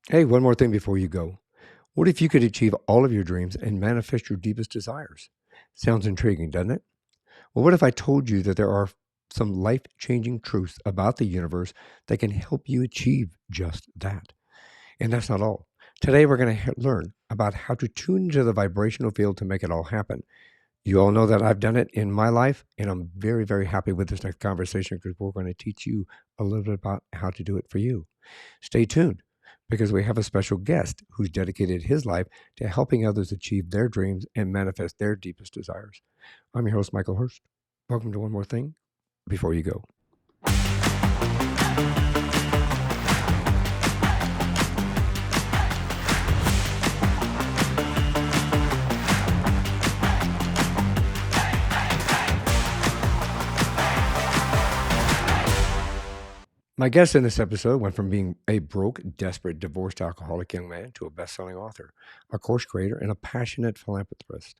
Hey, one more thing before you go. What if you could achieve all of your dreams and manifest your deepest desires? Sounds intriguing, doesn't it? Well, what if I told you that there are some life changing truths about the universe that can help you achieve just that? And that's not all. Today, we're going to learn about how to tune into the vibrational field to make it all happen. You all know that I've done it in my life, and I'm very, very happy with this next conversation because we're going to teach you a little bit about how to do it for you. Stay tuned because we have a special guest who's dedicated his life to helping others achieve their dreams and manifest their deepest desires. I'm your host, Michael Herst. Welcome to One More Thing Before You Go. My guest in this episode went from being a broke, desperate, divorced alcoholic young man to a best-selling author, a course creator, and a passionate philanthropist.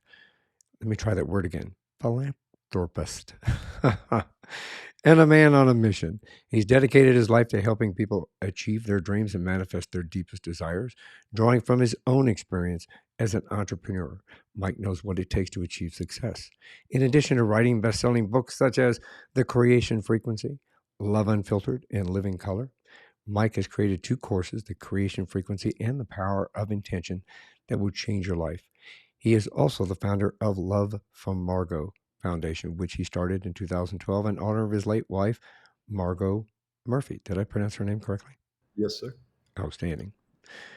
Let me try that word again. Philanthropist. And a man on a mission. He's dedicated his life to helping people achieve their dreams and manifest their deepest desires, drawing from his own experience as an entrepreneur. Mike knows what it takes to achieve success. In addition to writing best-selling books such as The Creation Frequency, Love Unfiltered, and Living Color, Mike has created two courses, The Creation Frequency and The Power of Intention, that will change your life. He is also the founder of Love from Margot Foundation, which he started in 2012 in honor of his late wife, Margot Murphy. Did I pronounce her name correctly? Yes, sir. Outstanding.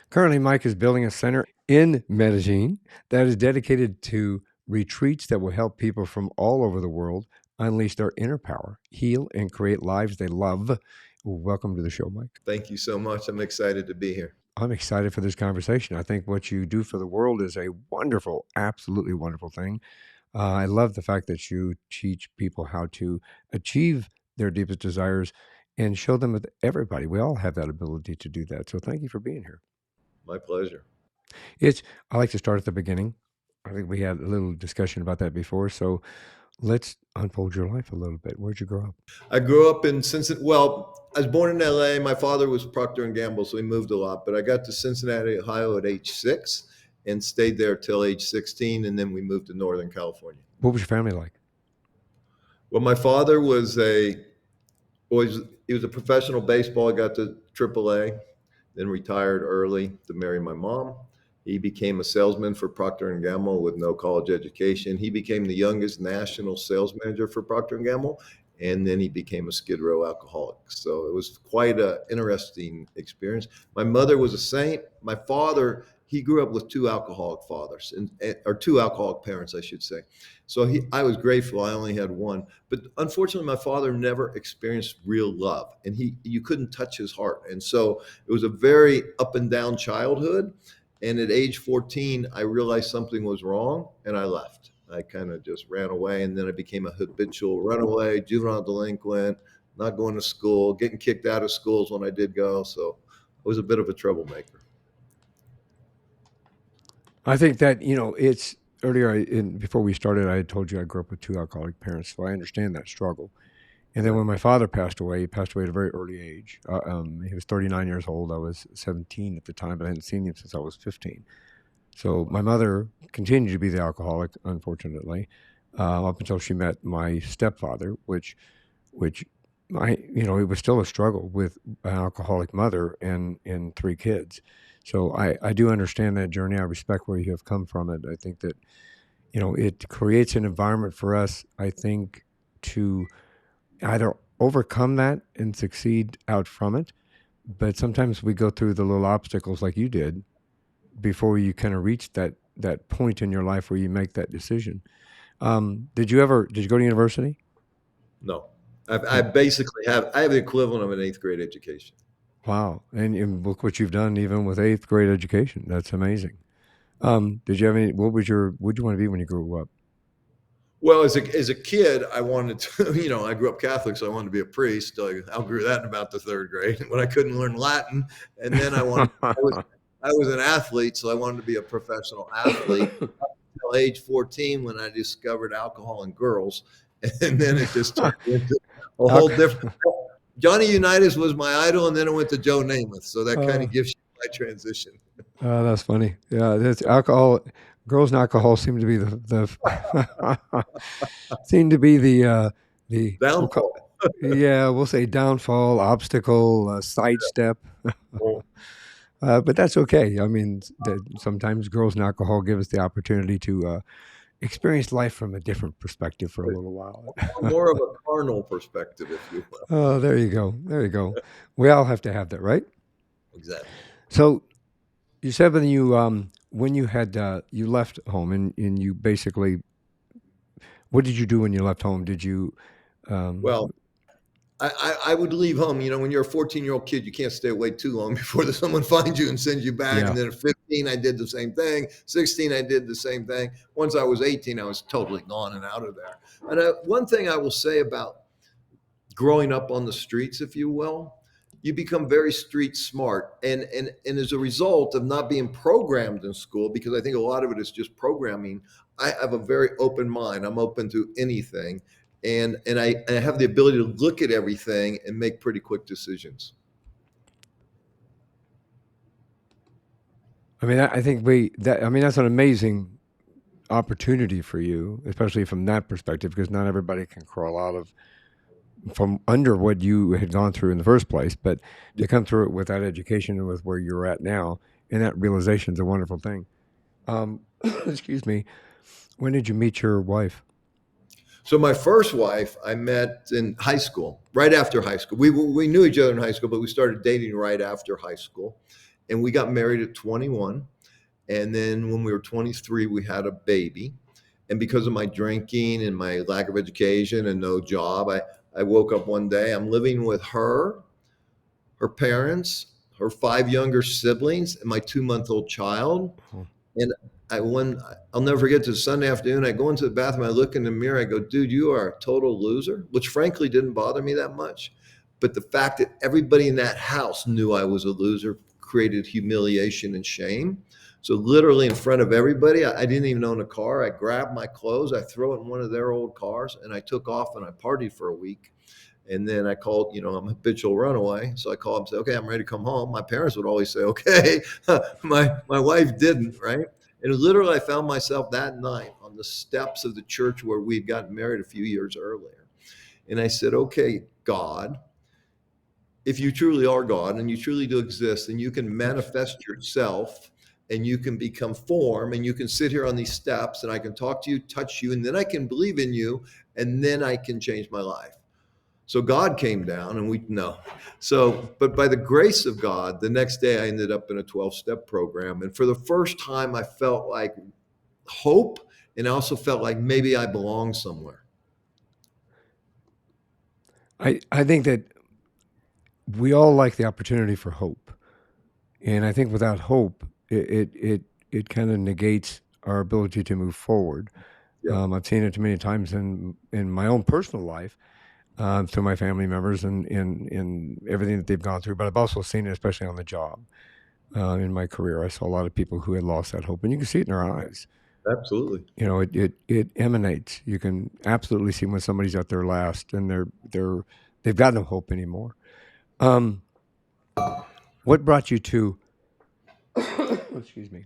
Currently, Mike is building a center in Medellin that is dedicated to retreats that will help people from all over the world unleash their inner power, heal, and create lives they love. Welcome to the show, Mike. Thank you so much. I'm excited to be here. I'm excited for this conversation. I think what you do for the world is a wonderful, absolutely wonderful thing. I love the fact that you teach people how to achieve their deepest desires and show them that everybody, we all have that ability to do that. So thank you for being here. My pleasure. It's, I like to start at the beginning. I think we had a little discussion about that before. So let's unfold your life a little bit. Where'd you grow up? I grew up in Cincinnati. Well, I was born in LA. My father was Procter and Gamble, so he moved a lot. But I got to Cincinnati, Ohio at age 6 and stayed there till age 16. And then we moved to Northern California. What was your family like? Well, my father he was a professional baseball, got to AAA, then retired early to marry my mom. He became a salesman for Procter and Gamble with no college education. He became the youngest national sales manager for Procter and Gamble, and then he became a Skid Row alcoholic. So it was quite an interesting experience. My mother was a saint. My father, he grew up with two alcoholic fathers, or two alcoholic parents, I should say. So I was grateful I only had one. But unfortunately, my father never experienced real love, and you couldn't touch his heart. And so it was a very up and down childhood. And at age 14, I realized something was wrong, and I left. I kind of just ran away, and then I became a habitual runaway, juvenile delinquent, not going to school, getting kicked out of schools when I did go. So I was a bit of a troublemaker. I think that, it's earlier before we started, I had told you I grew up with two alcoholic parents. So I understand that struggle. And then when my father passed away, he passed away at a very early age. He was 39 years old. I was 17 at the time, but I hadn't seen him since I was 15. So my mother continued to be the alcoholic, unfortunately, up until she met my stepfather, which it was still a struggle with an alcoholic mother and three kids. So I do understand that journey. I respect where you have come from it. I think that, it creates an environment for us, I think, to either overcome that and succeed out from it. But sometimes we go through the little obstacles like you did before you kind of reach that point in your life where you make that decision. Did you go to university? No, I basically I have the equivalent of an 8th grade education. Wow. And look what you've done even with eighth grade education. That's amazing. Did you have any, what did you want to be when you grew up? Well, as a kid, I wanted to, I grew up Catholic, so I wanted to be a priest. I outgrew that in about the 3rd grade when I couldn't learn Latin. And then I was an athlete, so I wanted to be a professional athlete until age 14 when I discovered alcohol and girls. And then it just turned into a whole different. Johnny Unitas was my idol, and then it went to Joe Namath. So that kind of gives you an transition. That's funny. Yeah, that's alcohol. Girls and alcohol seem to be the seem to be the we'll call, Downfall. yeah, we'll say downfall, obstacle, sidestep. Well, But that's okay. I mean, sometimes girls and alcohol give us the opportunity to experience life from a different perspective for a little while. more of a carnal perspective, if you will. Oh, there you go. There you go. We all have to have that, right? Exactly. So you said when you had you left home and you basically, what did you do when you left home? Did you um, Well, I would leave home. You know, when you're a 14-year-old kid, you can't stay away too long before someone finds you and sends you back. yeah. And then at 15, I did the same thing. 16, I did the same thing. Once I was 18, I was totally gone and out of there. And one thing I will say about growing up on the streets, if you will, you become very street smart. And as a result of not being programmed in school, because I think a lot of it is just programming, I have a very open mind. I'm open to anything. And I have the ability to look at everything and make pretty quick decisions. I mean, I think we that I mean that's an amazing opportunity for you, especially from that perspective, because not everybody can crawl out of from under what you had gone through in the first place. But to come through it with that education and with where you're at now, and that realization is a wonderful thing. Excuse me. When did you meet your wife? So my first wife I met in high school, right after high school. We knew each other in high school, but we started dating right after high school, and we got married at 21. And then when we were 23, we had a baby. And because of my drinking and my lack of education and no job, I woke up one day. I'm living with her parents, her five younger siblings, and my 2-month-old child. Oh, And I'll never forget this Sunday afternoon. I go into the bathroom, I look in the mirror, I go, dude, you are a total loser, which frankly didn't bother me that much. But the fact that everybody in that house knew I was a loser created humiliation and shame. So literally in front of everybody, I didn't even own a car. I grabbed my clothes, I throw it in one of their old cars, and I took off and I partied for a week. And then I called, I'm a habitual runaway. So I called and said, okay, I'm ready to come home. My parents would always say, okay. my wife didn't, right? And literally, I found myself that night on the steps of the church where we'd gotten married a few years earlier. And I said, okay, God, if you truly are God and you truly do exist and you can manifest yourself and you can become form and you can sit here on these steps and I can talk to you, touch you, and then I can believe in you and then I can change my life. So God came down and we no. So, but by the grace of God, the next day I ended up in a 12-step program. And for the first time, I felt like hope. And I also felt like maybe I belong somewhere. I think that we all like the opportunity for hope, and I think without hope, it kind of negates our ability to move forward. Yep, I've seen it too many times in my own personal life through my family members and in everything that they've gone through. But I've also seen it, especially on the job. In my career, I saw a lot of people who had lost that hope, and you can see it in their eyes. absolutely. You know, it emanates. You can absolutely see when somebody's at their last, and they've got no hope anymore. Um, what brought you to? Excuse me.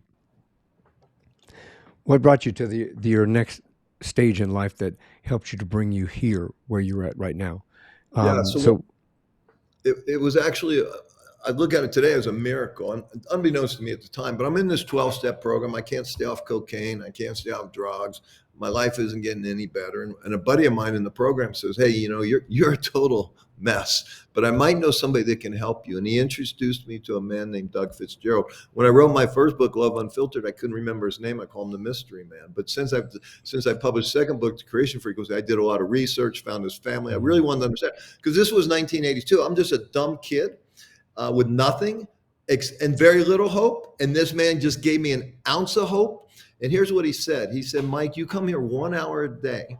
What brought you to your next stage in life that helped you to bring you here where you're at right now? Yeah. So So it was actually, I look at it today as a miracle, and unbeknownst to me at the time, but I'm in this 12-step program. I can't stay off cocaine. I can't stay off drugs. My life isn't getting any better. And a buddy of mine in the program says, hey, you're a total mess, but I might know somebody that can help you. And he introduced me to a man named Doug Fitzgerald. When I wrote my first book, Love Unfiltered, I couldn't remember his name. I call him the mystery man. But since I published the second book, The Creation Frequency, I did a lot of research, found his family. I really wanted to understand, because this was 1982. I'm just a dumb kid with nothing and very little hope. And this man just gave me an ounce of hope. And here's what he said. He said, Mike, you come here 1 hour a day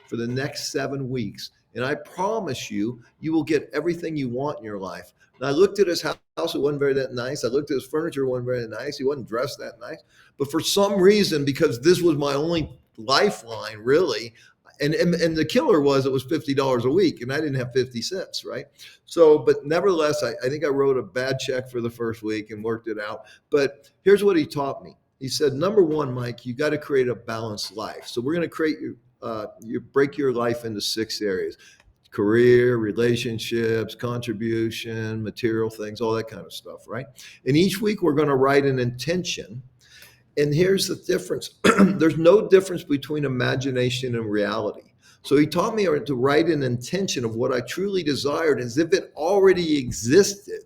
for the next 7 weeks. And I promise you, you will get everything you want in your life. And I looked at his house. It wasn't very that nice. I looked at his furniture. It wasn't very nice. He wasn't dressed that nice. But for some reason, because this was my only lifeline, really, And the killer was it was $50 a week, and I didn't have 50 cents, right? So, but nevertheless, I think I wrote a bad check for the first week and worked it out. But here's what he taught me. He said, number one, Mike, you got to create a balanced life. So we're going to create you break your life into 6 areas: career, relationships, contribution, material things, all that kind of stuff, right? And each week we're going to write an intention. And here's the difference. There's no difference between imagination and reality. So he taught me to write an intention of what I truly desired as if it already existed,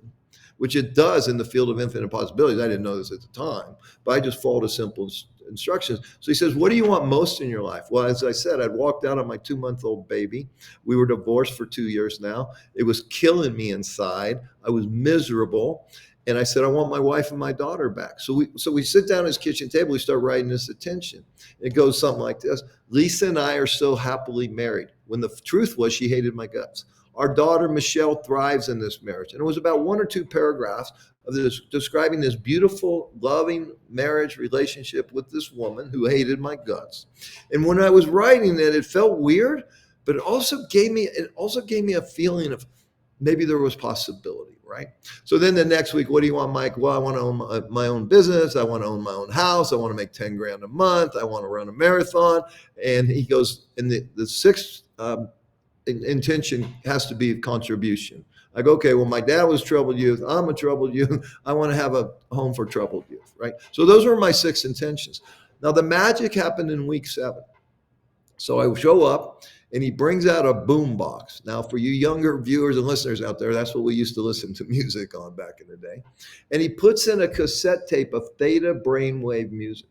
which it does in the field of infinite possibilities. I didn't know this at the time, but I just followed a simple instructions. So he says, what do you want most in your life? Well, as I said, I'd walked out on my 2-month-old baby. We were divorced for 2 years now. It was killing me inside. I was miserable. And I said, I want my wife and my daughter back. So we sit down at his kitchen table. We start writing this intention. It goes something like this. Lisa and I are so happily married, when the truth was she hated my guts. Our daughter, Michelle, thrives in this marriage. And it was about 1 or 2 paragraphs of this, describing this beautiful, loving marriage relationship with this woman who hated my guts. And when I was writing it, it felt weird, but it also gave me a feeling of maybe there was possibility. Right. So then the next week, what do you want, Mike? Well, I want to own my own business. I want to own my own house. I want to make 10 grand a month. I want to run a marathon. And he goes, and the sixth intention has to be contribution. I go, okay, well, my dad was troubled youth. I'm a troubled youth. I want to have a home for troubled youth. Right. So those were my 6 intentions. Now the magic happened in week 7. So I show up, and he brings out a boom box. Now, for you younger viewers and listeners out there, that's what we used to listen to music on back in the day. And he puts in a cassette tape of theta brainwave music.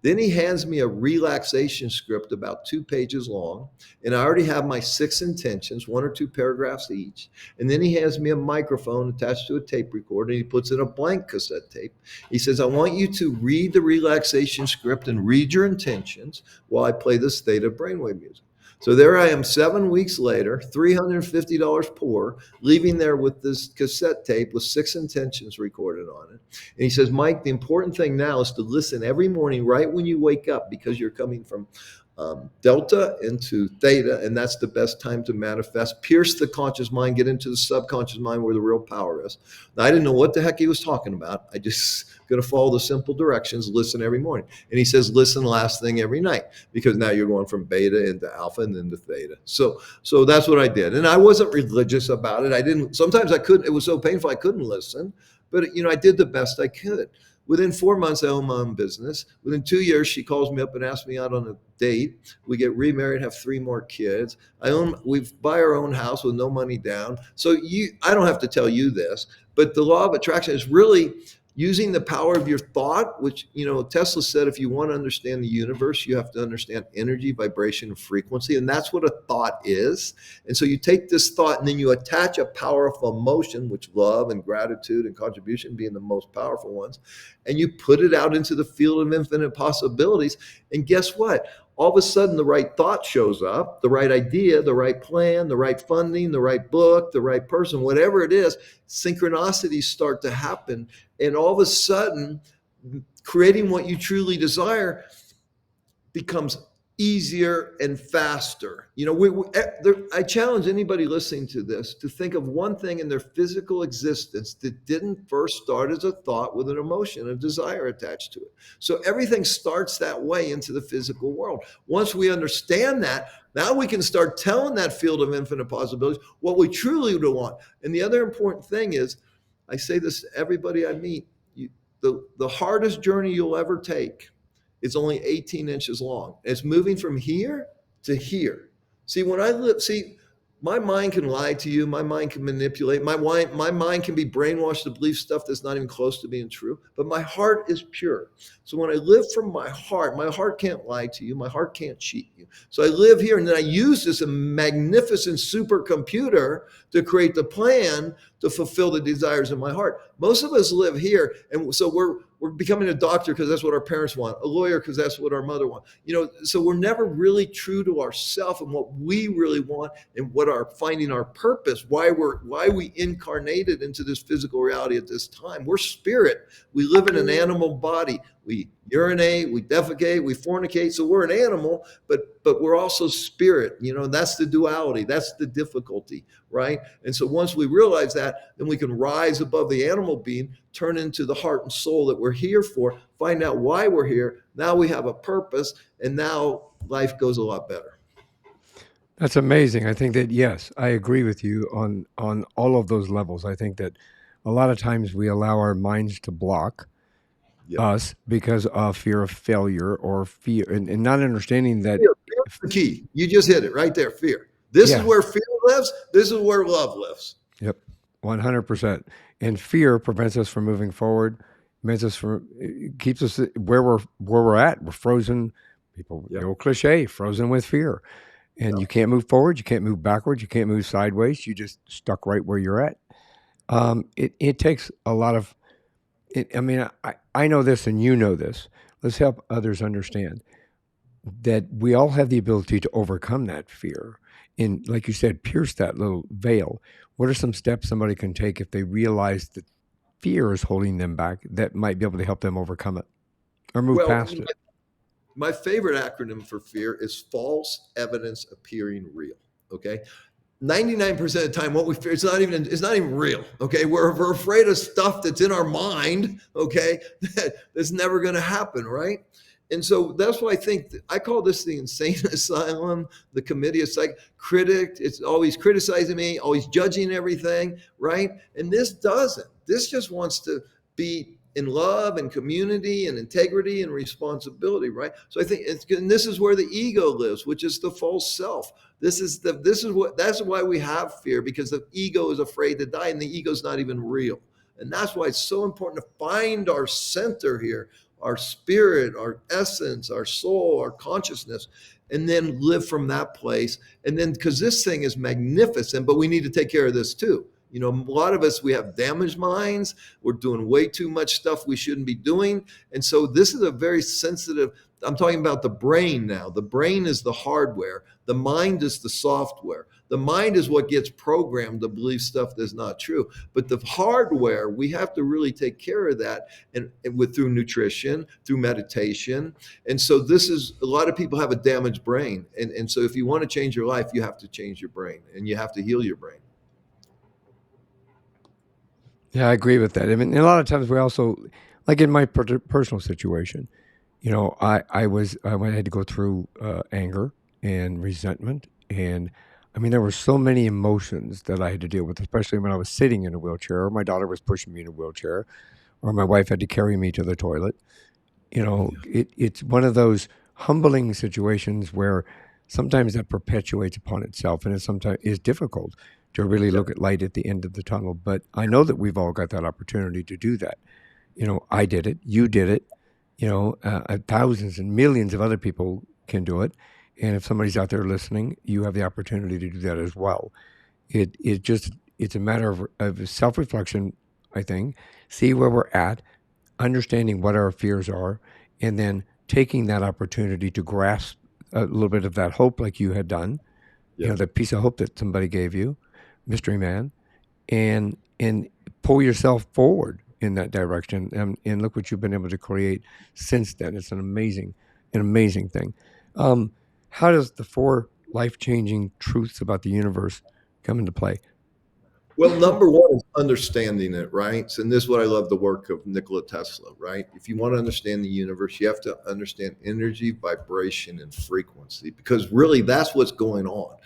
Then he hands me a relaxation script about 2 pages long, and I already have my 6 intentions, 1 or 2 paragraphs each. And then he hands me a microphone attached to a tape recorder, and he puts in a blank cassette tape. He says, I want you to read the relaxation script and read your intentions while I play this theta brainwave music. So there I am 7 weeks later, $350 poor, leaving there with this cassette tape with 6 intentions recorded on it. And he says, Mike, the important thing now is to listen every morning right when you wake up, because you're coming from delta into theta, and that's the best time to manifest. Pierce the conscious mind, get into the subconscious mind where the real power is. Now, I didn't know what the heck he was talking about. I just going to follow the simple directions, listen every morning. And he says, listen last thing every night, because now you're going from beta into alpha and then to theta. So that's what I did. And I wasn't religious about it. Sometimes I couldn't, it was so painful I couldn't listen, but I did the best I could. Within 4 months, I own my own business. Within 2 years, she calls me up and asks me out on a date. We get remarried, have 3 more kids. We buy our own house with no money down. So I don't have to tell you this, but the law of attraction is really using the power of your thought, which, Tesla said, if you want to understand the universe, you have to understand energy, vibration, and frequency. And that's what a thought is. And so you take this thought and then you attach a powerful emotion, which love and gratitude and contribution being the most powerful ones, and you put it out into the field of infinite possibilities. And guess what? All of a sudden, the right thought shows up, the right idea, the right plan, the right funding, the right book, the right person, whatever it is, synchronicities start to happen. And all of a sudden, creating what you truly desire becomes easier and faster. I challenge anybody listening to this to think of one thing in their physical existence that didn't first start as a thought with an emotion, a desire attached to it. So everything starts that way into the physical world. Once we understand that, now we can start telling that field of infinite possibilities what we truly would want. And the other important thing is, I say this to everybody I meet, the hardest journey you'll ever take, it's only 18 inches long. It's moving from here to here. See, my mind can lie to you. My mind can manipulate. My mind can be brainwashed to believe stuff that's not even close to being true. But my heart is pure. So when I live from my heart can't lie to you. My heart can't cheat you. So I live here, and then I use this magnificent supercomputer to create the plan to fulfill the desires of my heart. Most of us live here, and so we're becoming a doctor because that's what our parents want, a lawyer because that's what our mother wants. So we're never really true to ourselves and what we really want, and what finding our purpose, why we incarnated into this physical reality at this time. We're spirit. We live in an animal body. We urinate, we defecate, we fornicate. So we're an animal, but we're also spirit. That's the duality. That's the difficulty, right? And so once we realize that, then we can rise above the animal being, turn into the heart and soul that we're here for, find out why we're here. Now we have a purpose, and now life goes a lot better. That's amazing. I think that, yes, I agree with you on all of those levels. I think that a lot of times we allow our minds to block Yep. us because of fear of failure or fear, and not understanding that. Fear's the key. You just hit it right there. Fear. This is Yeah. where fear lives. This is where love lives. Yep. 100%. And fear prevents us from moving forward. It keeps us where we're at. We're frozen. People, Yep. the old cliche, frozen with fear. And you can't move forward. You can't move backwards. You can't move sideways. You just stuck right where you're at. It takes a lot of. I know this, and you know this. Let's help others understand that we all have the ability to overcome that fear. And like you said, pierce that little veil. What are some steps somebody can take if they realize that fear is holding them back that might be able to help them overcome it or move Well, past it? my favorite acronym for fear is false evidence appearing real. Okay. 99% of the time, what we fear, it's not even real. Okay. We're afraid of stuff that's in our mind. Okay. That's never going to happen. Right. And so that's why I call this the insane asylum, the committee of critic. It's always criticizing me, always judging everything. Right. And this doesn't. This just wants to be in love and community and integrity and responsibility, right? So I think and this is where the ego lives, which is the false self. That's why we have fear, because the ego is afraid to die, and the ego is not even real. And that's why it's so important to find our center here, our spirit, our essence, our soul, our consciousness, and then live from that place. And then, because this thing is magnificent, but we need to take care of this too. A lot of us, we have damaged minds. We're doing way too much stuff we shouldn't be doing. And so this is a very sensitive, I'm talking about the brain now. The brain is the hardware. The mind is the software. The mind is what gets programmed to believe stuff that's not true. But the hardware, we have to really take care of that, and through nutrition, through meditation. And so a lot of people have a damaged brain. And so if you want to change your life, you have to change your brain, and you have to heal your brain. Yeah, I agree with that. I mean, a lot of times we also, like in my personal situation, I had to go through anger and resentment, and there were so many emotions that I had to deal with, especially when I was sitting in a wheelchair, or my daughter was pushing me in a wheelchair, or my wife had to carry me to the toilet. It's one of those humbling situations where sometimes that perpetuates upon itself, and it sometimes is difficult to really look at light at the end of the tunnel. But I know that we've all got that opportunity to do that. I did it. You did it. Thousands and millions of other people can do it. And if somebody's out there listening, you have the opportunity to do that as well. It's a matter of self-reflection, I think. See where we're at, understanding what our fears are, and then taking that opportunity to grasp a little bit of that hope like you had done, the piece of hope that somebody gave you, mystery man, and pull yourself forward in that direction. And look what you've been able to create since then. It's an amazing thing. How does the 4 life-changing truths about the universe come into play? Well, number one is understanding it, right? And this is what I love the work of Nikola Tesla, right? If you want to understand the universe, you have to understand energy, vibration, and frequency, because really that's what's going on.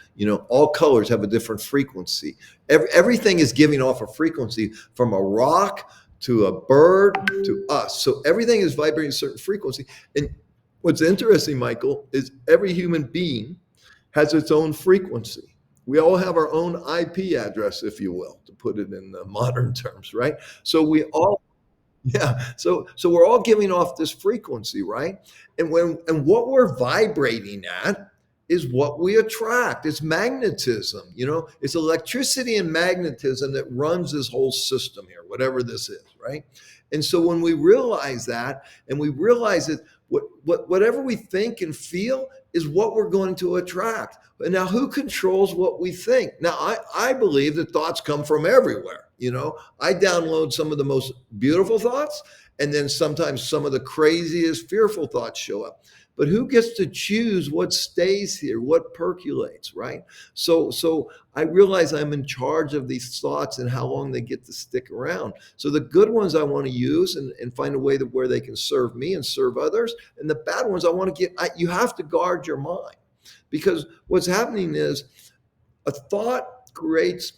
All colors have a different frequency. Everything is giving off a frequency, from a rock to a bird to us. So everything is vibrating a certain frequency. And what's interesting, Michael, is every human being has its own frequency. We all have our own IP address, if you will, to put it in modern terms, right? So we're all giving off this frequency, right? And what we're vibrating at is what we attract. It's magnetism, it's electricity and magnetism that runs this whole system here, whatever this is, right? And so when we realize that, and we realize that whatever we think and feel is what we're going to attract. But now, who controls what we think? Now, I believe that thoughts come from everywhere. I download some of the most beautiful thoughts, and then sometimes some of the craziest, fearful thoughts show up. But who gets to choose what stays here, what percolates, right? So I realize I'm in charge of these thoughts and how long they get to stick around. So the good ones I want to use and find a way that where they can serve me and serve others. And the bad ones I want to you have to guard your mind, because what's happening is a thought creates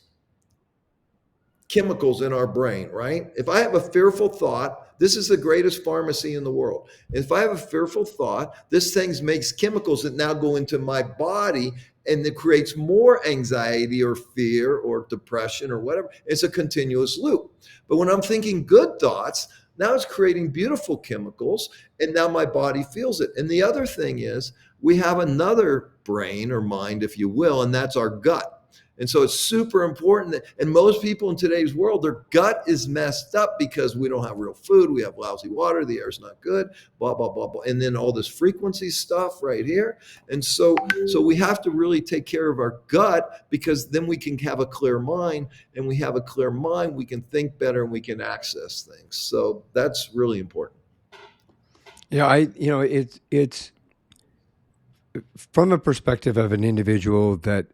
chemicals in our brain, right? If I have a fearful thought, this is the greatest pharmacy in the world. If I have a fearful thought, this thing makes chemicals that now go into my body, and it creates more anxiety or fear or depression or whatever. It's a continuous loop. But when I'm thinking good thoughts, now it's creating beautiful chemicals, and now my body feels it. And the other thing is, we have another brain or mind, if you will, and that's our gut. And so it's super important that, and most people in today's world, their gut is messed up because we don't have real food. We have lousy water. The air's not good, blah, blah, blah, blah. And then all this frequency stuff right here. And so we have to really take care of our gut, because then we can have a clear mind, and we have a clear mind, we can think better, and we can access things. So that's really important. Yeah, it's from a perspective of an individual that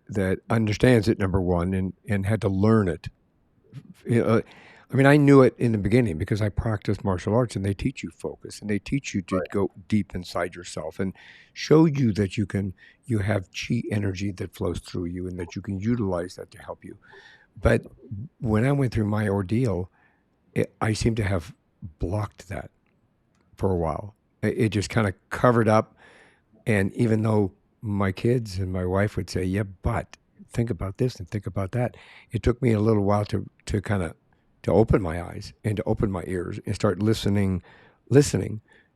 understands it, number one, and had to learn it. I mean, I knew it in the beginning because I practiced martial arts, and they teach you focus, and they teach you to Right. go deep inside yourself and show you that you have chi energy that flows through you, and that you can utilize that to help you. But when I went through my ordeal, I seem to have blocked that for a while. It just kind of covered up. And even though my kids and my wife would say, "Yeah, but think about this and think about that," it took me a little while to kind of to open my eyes and to open my ears and start listening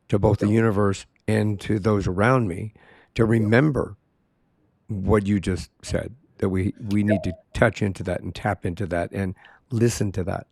to both the Yep. universe and to those around me, to Yep. remember what you just said, that we need to touch into that and tap into that and listen to that.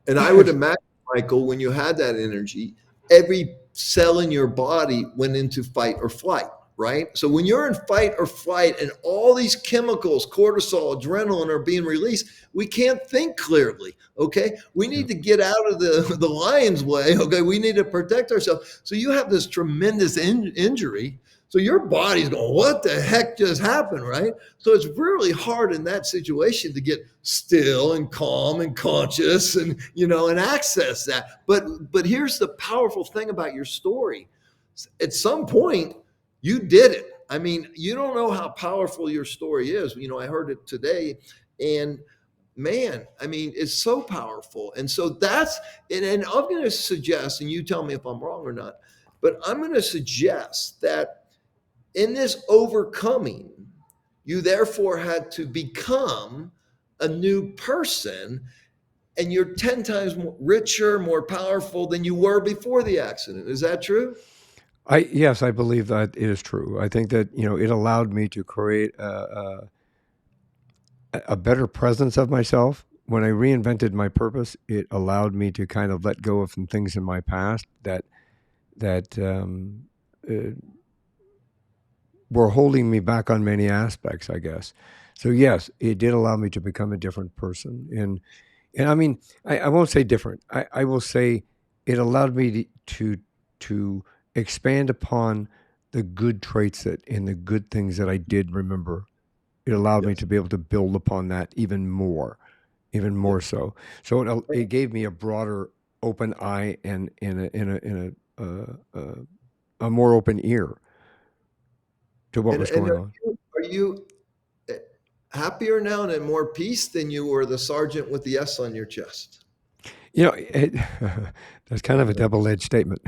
And I would imagine, Michael, when you had that energy, every cell in your body went into fight or flight, right? So when you're in fight or flight and all these chemicals, cortisol, adrenaline are being released, we can't think clearly. Okay. We Yeah. need to get out of the lion's way. Okay. We need to protect ourselves. So you have this tremendous injury. So your body's going, what the heck just happened, right? So it's really hard in that situation to get still and calm and conscious and and access that. But here's the powerful thing about your story. At some point, you did it. I mean, you don't know how powerful your story is. I heard it today, and man, I mean, it's so powerful. And so and I'm going to suggest, and you tell me if I'm wrong or not, but I'm going to suggest that in this overcoming, you therefore had to become a new person, and you're 10 times more richer, more powerful than you were before the accident. Is that true? Yes, I believe that it is true. I think that it allowed me to create a better presence of myself. When I reinvented my purpose, it allowed me to kind of let go of some things in my past that uh, were holding me back on many aspects, I guess. So yes, it did allow me to become a different person, and I mean, I won't say different. I will say it allowed me to expand upon the good traits that and the good things that I did remember. It allowed me Yes. to be able to build upon that even Yes. more so. So it gave me a broader open eye and a more open ear to what was And going on. are you happier now and at more peace than you were the sergeant with the S on your chest? That's kind of a double-edged statement.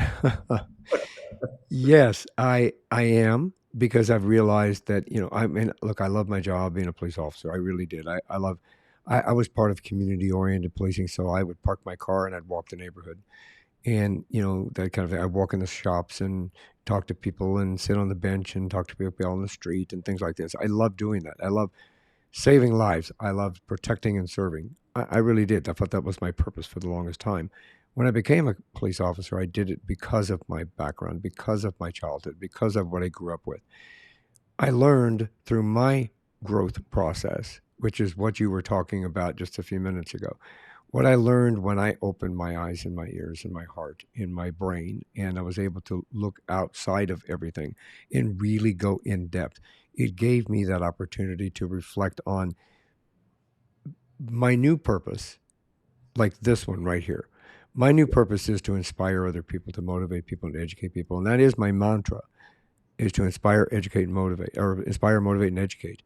Yes, I am, because I've realized that I mean, look, I love my job being a police officer. I really did. I was part of community-oriented policing, so I would park my car and I'd walk the neighborhood, and that kind of thing. I'd walk in the shops and talk to people and sit on the bench and talk to people on the street and things like this. I love doing that. I love saving lives. I loved protecting and serving. I really did. I thought that was my purpose for the longest time. When I became a police officer, I did it because of my background, because of my childhood, because of what I grew up with. I learned through my growth process, which is what you were talking about just a few minutes ago. What I learned when I opened my eyes and my ears and my heart and my brain, and I was able to look outside of everything and really go in depth, it gave me that opportunity to reflect on my new purpose, like this one right here. My new purpose is to inspire other people, to motivate people, and to educate people. And that is my mantra, is to inspire, educate, and motivate, or inspire, motivate, and educate.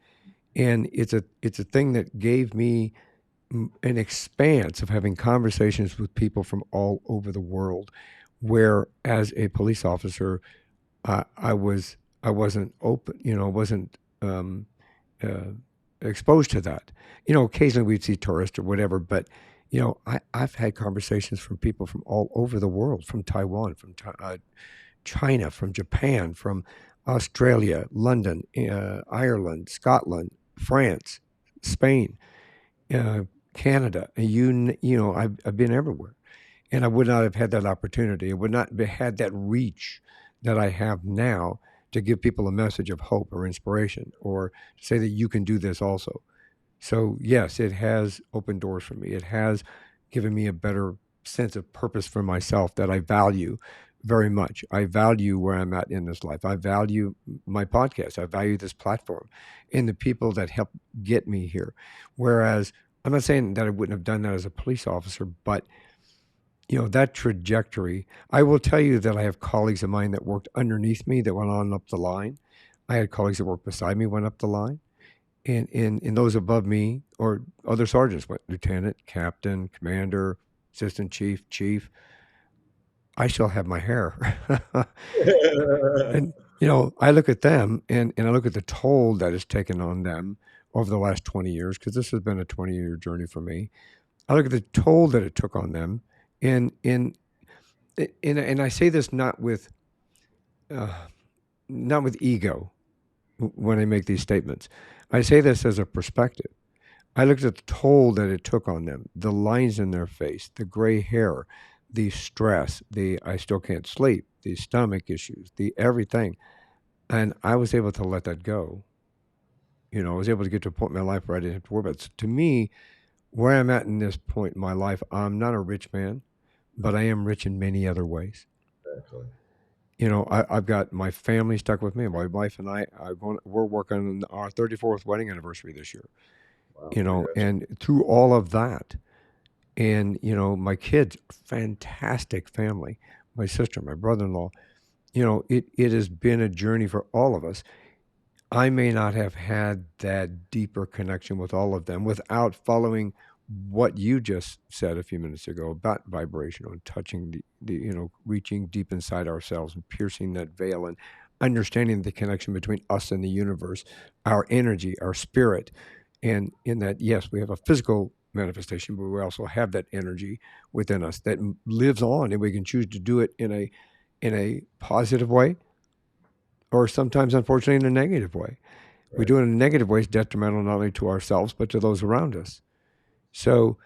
And it's a thing that gave me an expanse of having conversations with people from all over the world, where as a police officer, I wasn't open, wasn't uh, exposed to that. Occasionally we'd see tourists or whatever, but I've had conversations from people from all over the world, from Taiwan, from China, from Japan, from Australia, London, Ireland, Scotland, France, Spain, uh, Canada. I've been everywhere, and I would not have had that opportunity. I would not have had that reach that I have now to give people a message of hope or inspiration, or to say that you can do this also. So yes, it has opened doors for me. It has given me a better sense of purpose for myself that I value very much. I value where I'm at in this life. I value my podcast. I value this platform and the people that help get me here. Whereas I'm not saying that I wouldn't have done that as a police officer, but that trajectory. I will tell you that I have colleagues of mine that worked underneath me that went on up the line. I had colleagues that worked beside me went up the line, and those above me or other sergeants went lieutenant, captain, commander, assistant chief, chief. I still have my hair. And I look at them and I look at the toll that is taken on them over the last 20 years, because this has been a 20-year journey for me. I look at the toll that it took on them, and and I say this uh, not with ego when I make these statements. I say this as a perspective. I looked at the toll that it took on them, the lines in their face, the gray hair, the stress, the I still can't sleep, the stomach issues, the everything. And I was able to let that go. I was able to get to a point in my life where I didn't have to worry about it. So to me, where I'm at in this point in my life, I'm not a rich man, but I am rich in many other ways. Exactly. I've got my family stuck with me. My wife and we're working on our 34th wedding anniversary this year. Wow, congratulations. And through all of that, and my kids, fantastic family, my sister, my brother-in-law. It has been a journey for all of us. I may not have had that deeper connection with all of them without following what you just said a few minutes ago about vibrational and touching reaching deep inside ourselves and piercing that veil and understanding the connection between us and the universe, our energy, our spirit. And in that, yes, we have a physical manifestation, but we also have that energy within us that lives on, and we can choose to do it in a positive way, or sometimes, unfortunately, in a negative way. We Right. do it in a negative way is detrimental not only to ourselves but to those around us. So,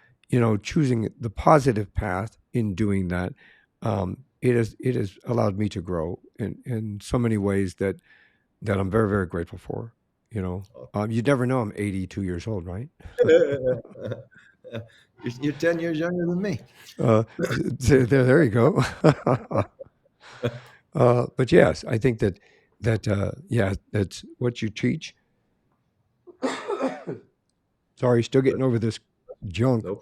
choosing the positive path in doing that, it has allowed me to grow in so many ways that I'm very, very grateful for. You never know. I'm 82 years old, right? You're 10 years younger than me. There you go. But yes, I think that yeah, that's what you teach. Sorry, still getting over this junk. No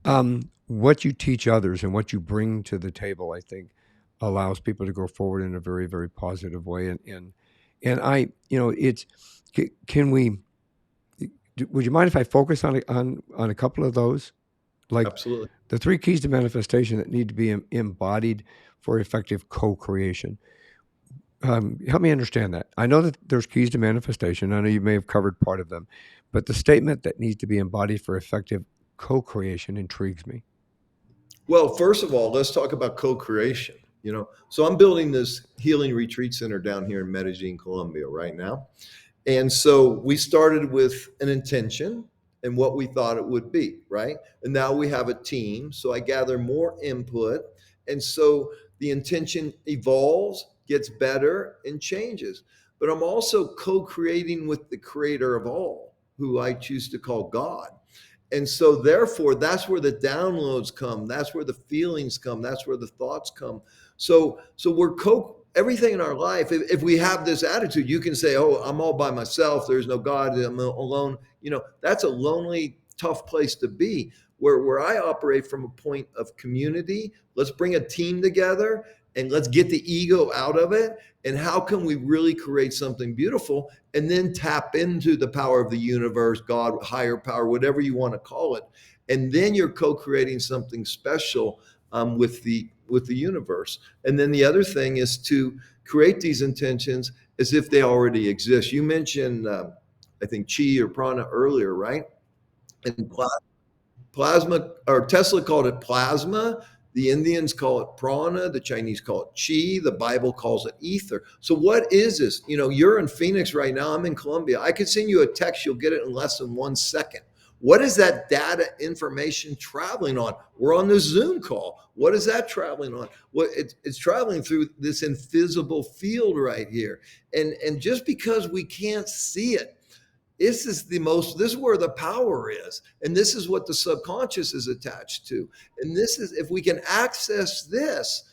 problem. What you teach others and what you bring to the table, I think, allows people to go forward in a very, very positive way. And it's can we? Would you mind if I focus on a couple of those, like Absolutely. the three keys to manifestation that need to be embodied for effective co-creation? Help me understand that. I know that there's keys to manifestation. I know you may have covered part of them, but the statement that needs to be embodied for effective co-creation intrigues me. Well, first of all, let's talk about co-creation. So I'm building this healing retreat center down here in Medellin, Colombia, right now. And so we started with an intention and what we thought it would be, right? And now we have a team. So I gather more input. And so the intention evolves, gets better, and changes. but I'm also co-creating with the creator of all, who I choose to call God. And so therefore that's where the downloads come, that's where the feelings come, that's where the thoughts come. So we're everything in our life, if we have this attitude, you can say, oh, I'm all by myself, there's no God, I'm alone. That's a lonely, tough place to be. Where I operate from a point of community, let's bring a team together and let's get the ego out of it. And how can we really create something beautiful, and then tap into the power of the universe, God, higher power, whatever you want to call it. And then you're co-creating something special with the universe. And then the other thing is to create these intentions as if they already exist. You mentioned, I think, chi or prana earlier, right? And plasma, or Tesla called it plasma. The Indians call it prana. The Chinese call it chi. The Bible calls it ether. So what is this? You're in Phoenix right now. I'm in Colombia. I could send you a text. You'll get it in less than 1 second. What is that data information traveling on? We're on this Zoom call. What is that traveling on? Well, it's traveling through this invisible field right here. And just because we can't see it, this is where the power is. And this is what the subconscious is attached to. And this is, if we can access this,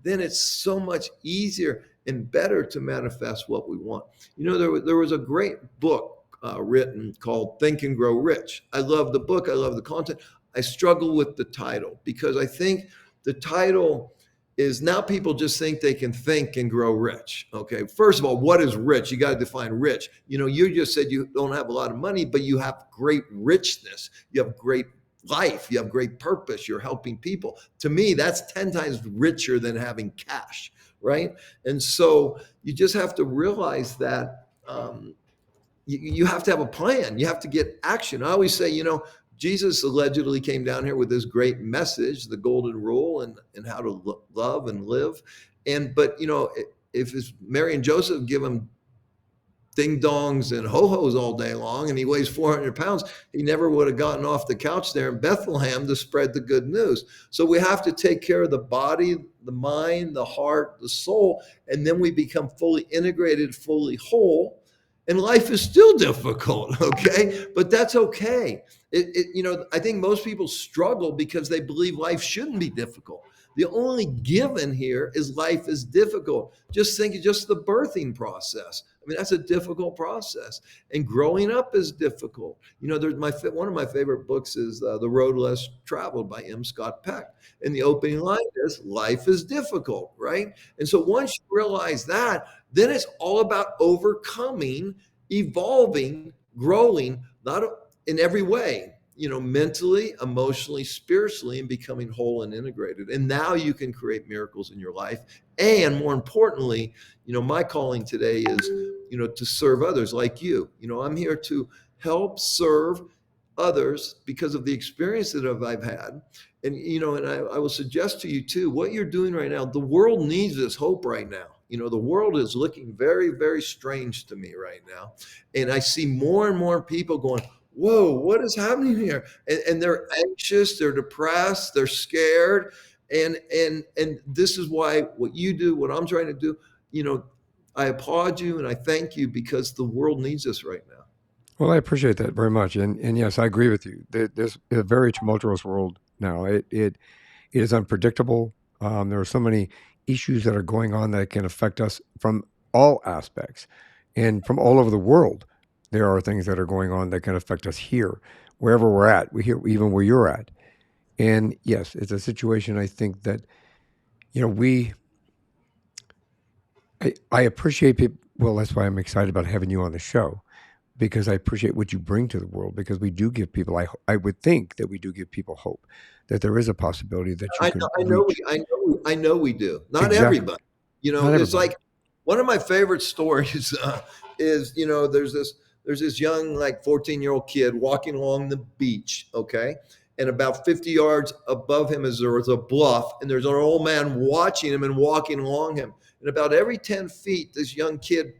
then it's so much easier and better to manifest what we want. There was a great book written called Think and Grow Rich. I love the book. I love the content. I struggle with the title because I think the title is, now people just think they can think and grow rich. Okay. First of all, what is rich? You got to define rich. You just said you don't have a lot of money, but you have great richness. You have great life. You have great purpose. You're helping people. To me, that's 10 times richer than having cash. Right. And so you just have to realize that, you have to have a plan. You have to get action. I always say, Jesus allegedly came down here with this great message, the golden rule, and how to love and live. But if Mary and Joseph give him ding dongs and ho-hos all day long and he weighs 400 pounds, he never would have gotten off the couch there in Bethlehem to spread the good news. So we have to take care of the body, the mind, the heart, the soul, and then we become fully integrated, fully whole. And life is still difficult, okay? But that's okay. I think most people struggle because they believe life shouldn't be difficult. The only given here is life is difficult. Just think of just the birthing process. I mean, that's a difficult process. And growing up is difficult. There's one of my favorite books is The Road Less Traveled by M. Scott Peck. And the opening line is, life is difficult, right? And so once you realize that, then it's all about overcoming, evolving, growing, not in every way, mentally, emotionally, spiritually, and becoming whole and integrated. And now you can create miracles in your life. And more importantly, my calling today is, to serve others like you. I'm here to help serve others because of the experience that I've had. And I will suggest to you too, what you're doing right now, the world needs this hope right now. The world is looking very, very strange to me right now. And I see more and more people going, whoa, what is happening here? And they're anxious, they're depressed, they're scared. And this is why what you do, what I'm trying to do, I applaud you and I thank you because the world needs us right now. Well, I appreciate that very much. And yes, I agree with you. There's a very tumultuous world now. It is unpredictable. There are so many issues that are going on that can affect us from all aspects and from all over the world. There are things that are going on that can affect us here, wherever we're at. We here, even where you're at. And yes, it's a situation. I think that I appreciate people. Well, that's why I'm excited about having you on the show, because I appreciate what you bring to the world. Because we do give people. I would think that we do give people hope that there is a possibility that you can reach. I know we do. Not Exactly. everybody. Not It's everybody. like one of my favorite stories is there's this young, like, 14-year-old kid walking along the beach, okay? And about 50 yards above him is there was a bluff, and there's an old man watching him and walking along him. And about every 10 feet, this young kid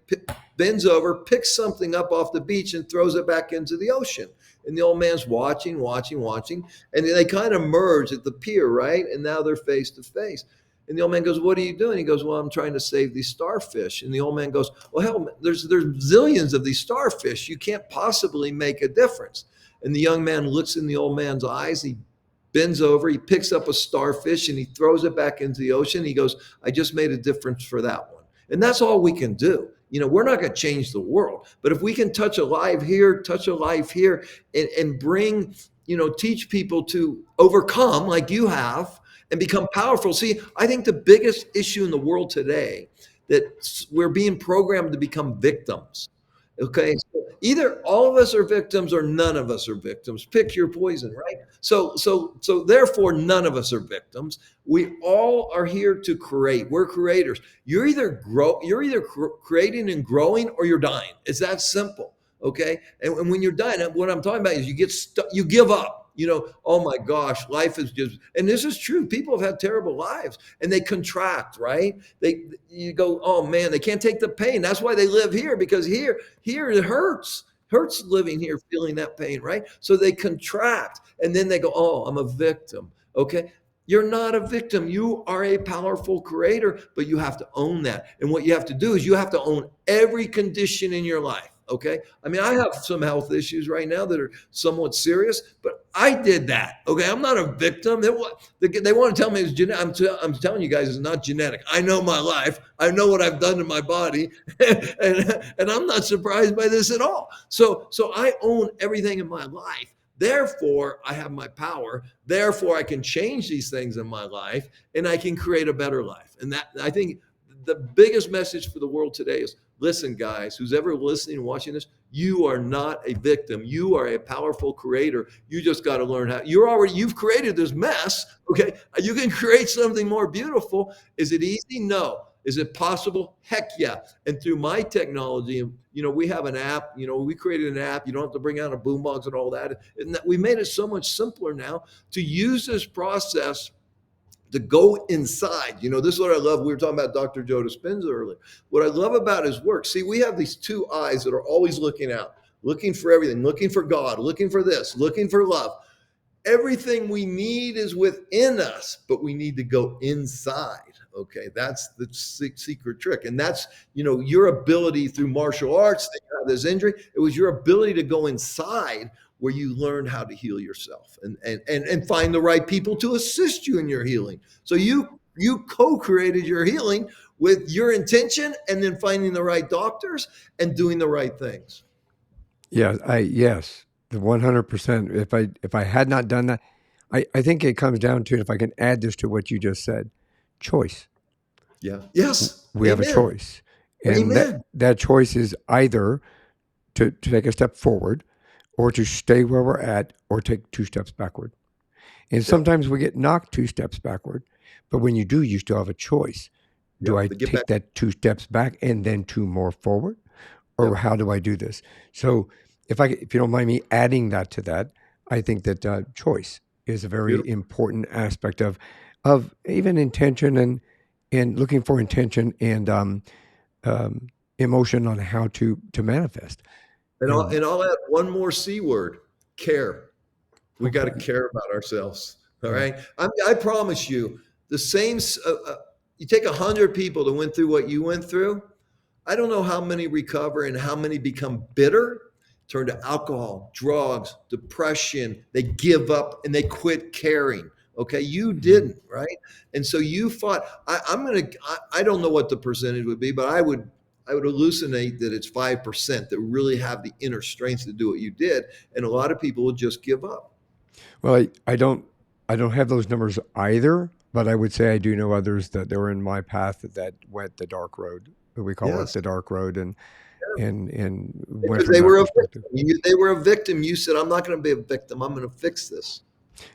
bends over, picks something up off the beach, and throws it back into the ocean. And the old man's watching. And then they kind of merge at the pier, right? And now they're face to face. And the old man goes, what are you doing? He goes, well, I'm trying to save these starfish. And the old man goes, well, hell, there's zillions of these starfish. You can't possibly make a difference. And the young man looks in the old man's eyes. He bends over, he picks up a starfish and he throws it back into the ocean. He goes, I just made a difference for that one. And that's all we can do. We're not going to change the world, but if we can touch a life here, and bring, teach people to overcome like you have and become powerful. See, I think the biggest issue in the world today that we're being programmed to become victims. Okay, so either all of us are victims or none of us are victims. Pick your poison, right? So therefore, none of us are victims. We all are here to create. We're creators. You're either creating and growing, or you're dying. It's that simple. Okay, and when you're dying, what I'm talking about is you get stuck, you give up. Oh my gosh, life is just, and this is true. People have had terrible lives, and they contract, right? You go, oh man, they can't take the pain. That's why they live here, because here it hurts. Hurts living here, feeling that pain, right? So they contract, and then they go, oh, I'm a victim. Okay, you're not a victim. You are a powerful creator, but you have to own that. And what you have to do is you have to own every condition in your life. Okay. I mean, I have some health issues right now that are somewhat serious, but I did that. Okay. I'm not a victim. They want to tell me it's genetic. I'm telling you guys, it's not genetic. I know my life. I know what I've done to my body. and I'm not surprised by this at all. So I own everything in my life. Therefore, I have my power. Therefore, I can change these things in my life, and I can create a better life. And that, I think, the biggest message for the world today is, listen, guys, who's ever listening and watching this, you are not a victim. You are a powerful creator. You just got to learn how. You've created this mess. Okay. You can create something more beautiful. Is it easy? No. Is it possible? Heck yeah. And through my technology, we have an app, we created an app. You don't have to bring out a boombox and all that. And we made it so much simpler now to use this process to go inside. This is what I love. We were talking about Dr. Joe Dispenza earlier. What I love about his work, see, we have these two eyes that are always looking out, looking for everything, looking for God, looking for this, looking for love. Everything we need is within us, but we need to go inside. Okay, that's the secret trick. And that's, your ability through martial arts, that you have this injury. It was your ability to go inside where you learn how to heal yourself and find the right people to assist you in your healing. So you co-created your healing with your intention, and then finding the right doctors and doing the right things. Yes, the 100%. If I had not done that, I think it comes down to, if I can add this to what you just said, choice. Yeah. Yes. We have a Amen. choice, and Amen. that choice is either to take a step forward, or to stay where we're at, or take two steps backward. And Yep. sometimes we get knocked two steps backward, but when you do, you still have a choice. Do Yep. I To get back. take that two steps back and then two more forward, or Yep. how do I do this? So if you don't mind me adding that to that, I think that choice is a very Beautiful. important aspect of even intention, and looking for intention, and emotion on how to manifest. And I'll, And and I'll add one more C word: care. We got to okay, care about ourselves. All yeah, right. I promise you, the same. You take 100 people that went through what you went through. I don't know how many recover and how many become bitter, turn to alcohol, drugs, depression. They give up and they quit caring. Okay, you mhm. didn't, right? And so you fought. I don't know what the percentage would be, but I would hallucinate that it's 5% that really have the inner strength to do what you did, and a lot of people will just give up. Well, I don't have those numbers either, but I would say I do know others that they were in my path that went the dark road. We call it Yes, the dark road, and went because from they that were a perspective. victim. They were a victim. You said, "I'm not going to be a victim. I'm going to fix this."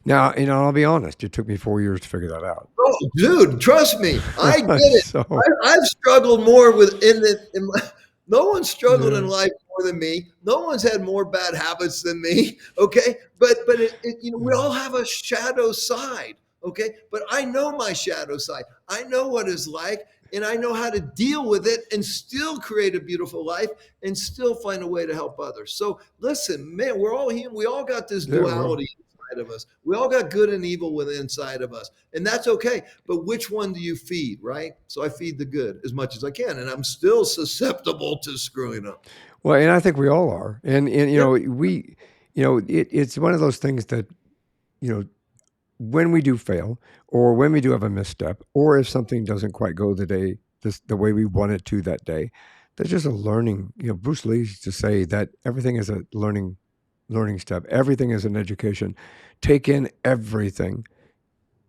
Now, I'll be honest, it took me 4 years to figure that out. Oh, dude, trust me, I get it. So I've struggled more with in the. In my, no one struggled yeah, in life more than me. No one's had more bad habits than me. Okay, but we yeah. all have a shadow side. Okay, but I know my shadow side. I know what it's like, and I know how to deal with it, and still create a beautiful life, and still find a way to help others. So listen, man, we're all human. We all got this Yeah, well, duality. inside of us. We all got good and evil within inside of us, and that's okay. But which one do you feed, right? So I feed the good as much as I can, and I'm still susceptible to screwing up. Well, and I think we all are. And Yeah. it's one of those things that, you know, when we do fail, or when we do have a misstep, or if something doesn't quite go the way we want it to that day, there's just a learning. Bruce Lee used to say that everything is a learning step. Everything is an education. Take in everything,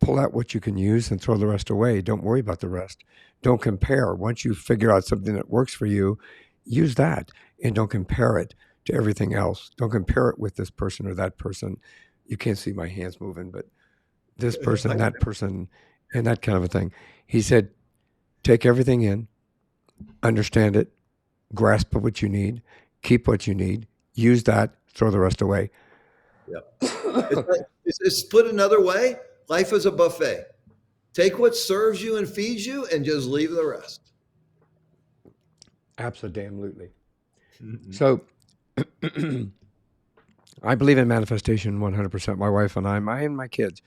pull out what you can use, and throw the rest away. Don't worry about the rest. Don't compare. Once you figure out something that works for you, use that, and don't compare it to everything else. Don't compare it with this person or that person. You can't see my hands moving, but this person, that person, and that kind of a thing. He said, take everything in, understand it, grasp what you need, keep what you need, use that, throw the rest away. Yeah. It's put another way. Life is a buffet. Take what serves you and feeds you, and just leave the rest. Absolutely. Mhm. So I believe in manifestation 100%. My wife and and my kids,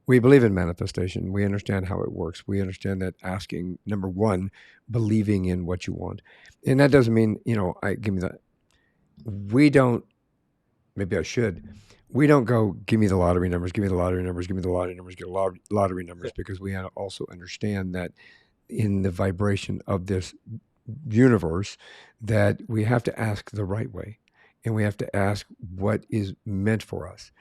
we believe in manifestation. We understand how it works. We understand that asking, number one, believing in what you want. And that doesn't mean, I give me that. We don't, maybe I should. We don't go, give me the lottery numbers, give me the lottery numbers, give me the lottery numbers, get lottery numbers, because we also understand that in the vibration of this universe, that we have to ask the right way, and we have to ask what is meant for us,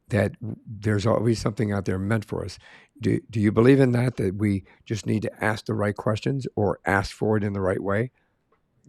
that there's always something out there meant for us. Do you believe in that we just need to ask the right questions, or ask for it in the right way?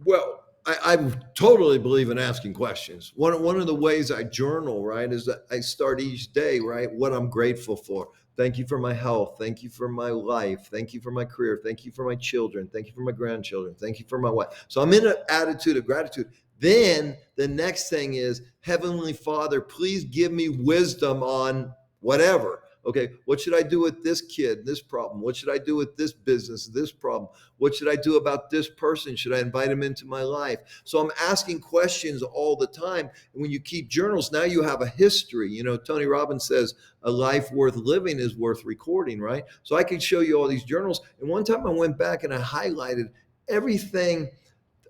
Well, I totally believe in asking questions. One of the ways I journal, right, is that I start each day, right, what I'm grateful for. Thank you for my health. Thank you for my life. Thank you for my career. Thank you for my children. Thank you for my grandchildren. Thank you for my wife. So I'm in an attitude of gratitude. Then the next thing is, Heavenly Father, please give me wisdom on whatever. Okay, what should I do with this kid, this problem? What should I do with this business, this problem? What should I do about this person? Should I invite him into my life? So I'm asking questions all the time. And when you keep journals, now you have a history. Tony Robbins says a life worth living is worth recording, right? So I can show you all these journals. And one time I went back and I highlighted everything,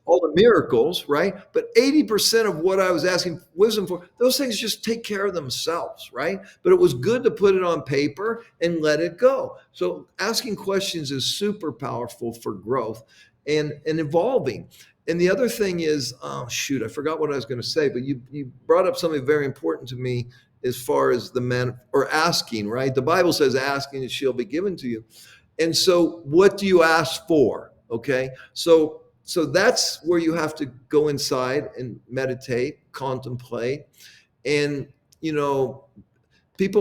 all the miracles, right? But 80% of what I was asking wisdom for, those things just take care of themselves, right? But it was good to put it on paper and let it go. So asking questions is super powerful for growth and evolving. And the other thing is, oh shoot, I forgot what I was going to say, but you brought up something very important to me as far as the man or asking, right? The Bible says, asking and she'll be given to you. And so what do you ask for? Okay. So that's where you have to go inside and meditate, contemplate. And you know,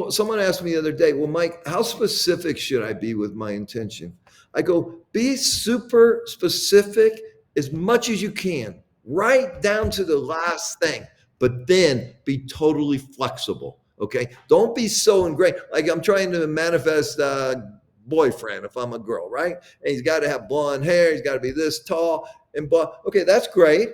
someone asked me the other day, well, Mike, how specific should I be with my intention? I go, be super specific as much as you can, right down to the last thing, but then be totally flexible. Okay. Don't be so ingrained. Like I'm trying to manifest a boyfriend if I'm a girl, right? And he's got to have blonde hair. He's got to be this tall and okay, that's great,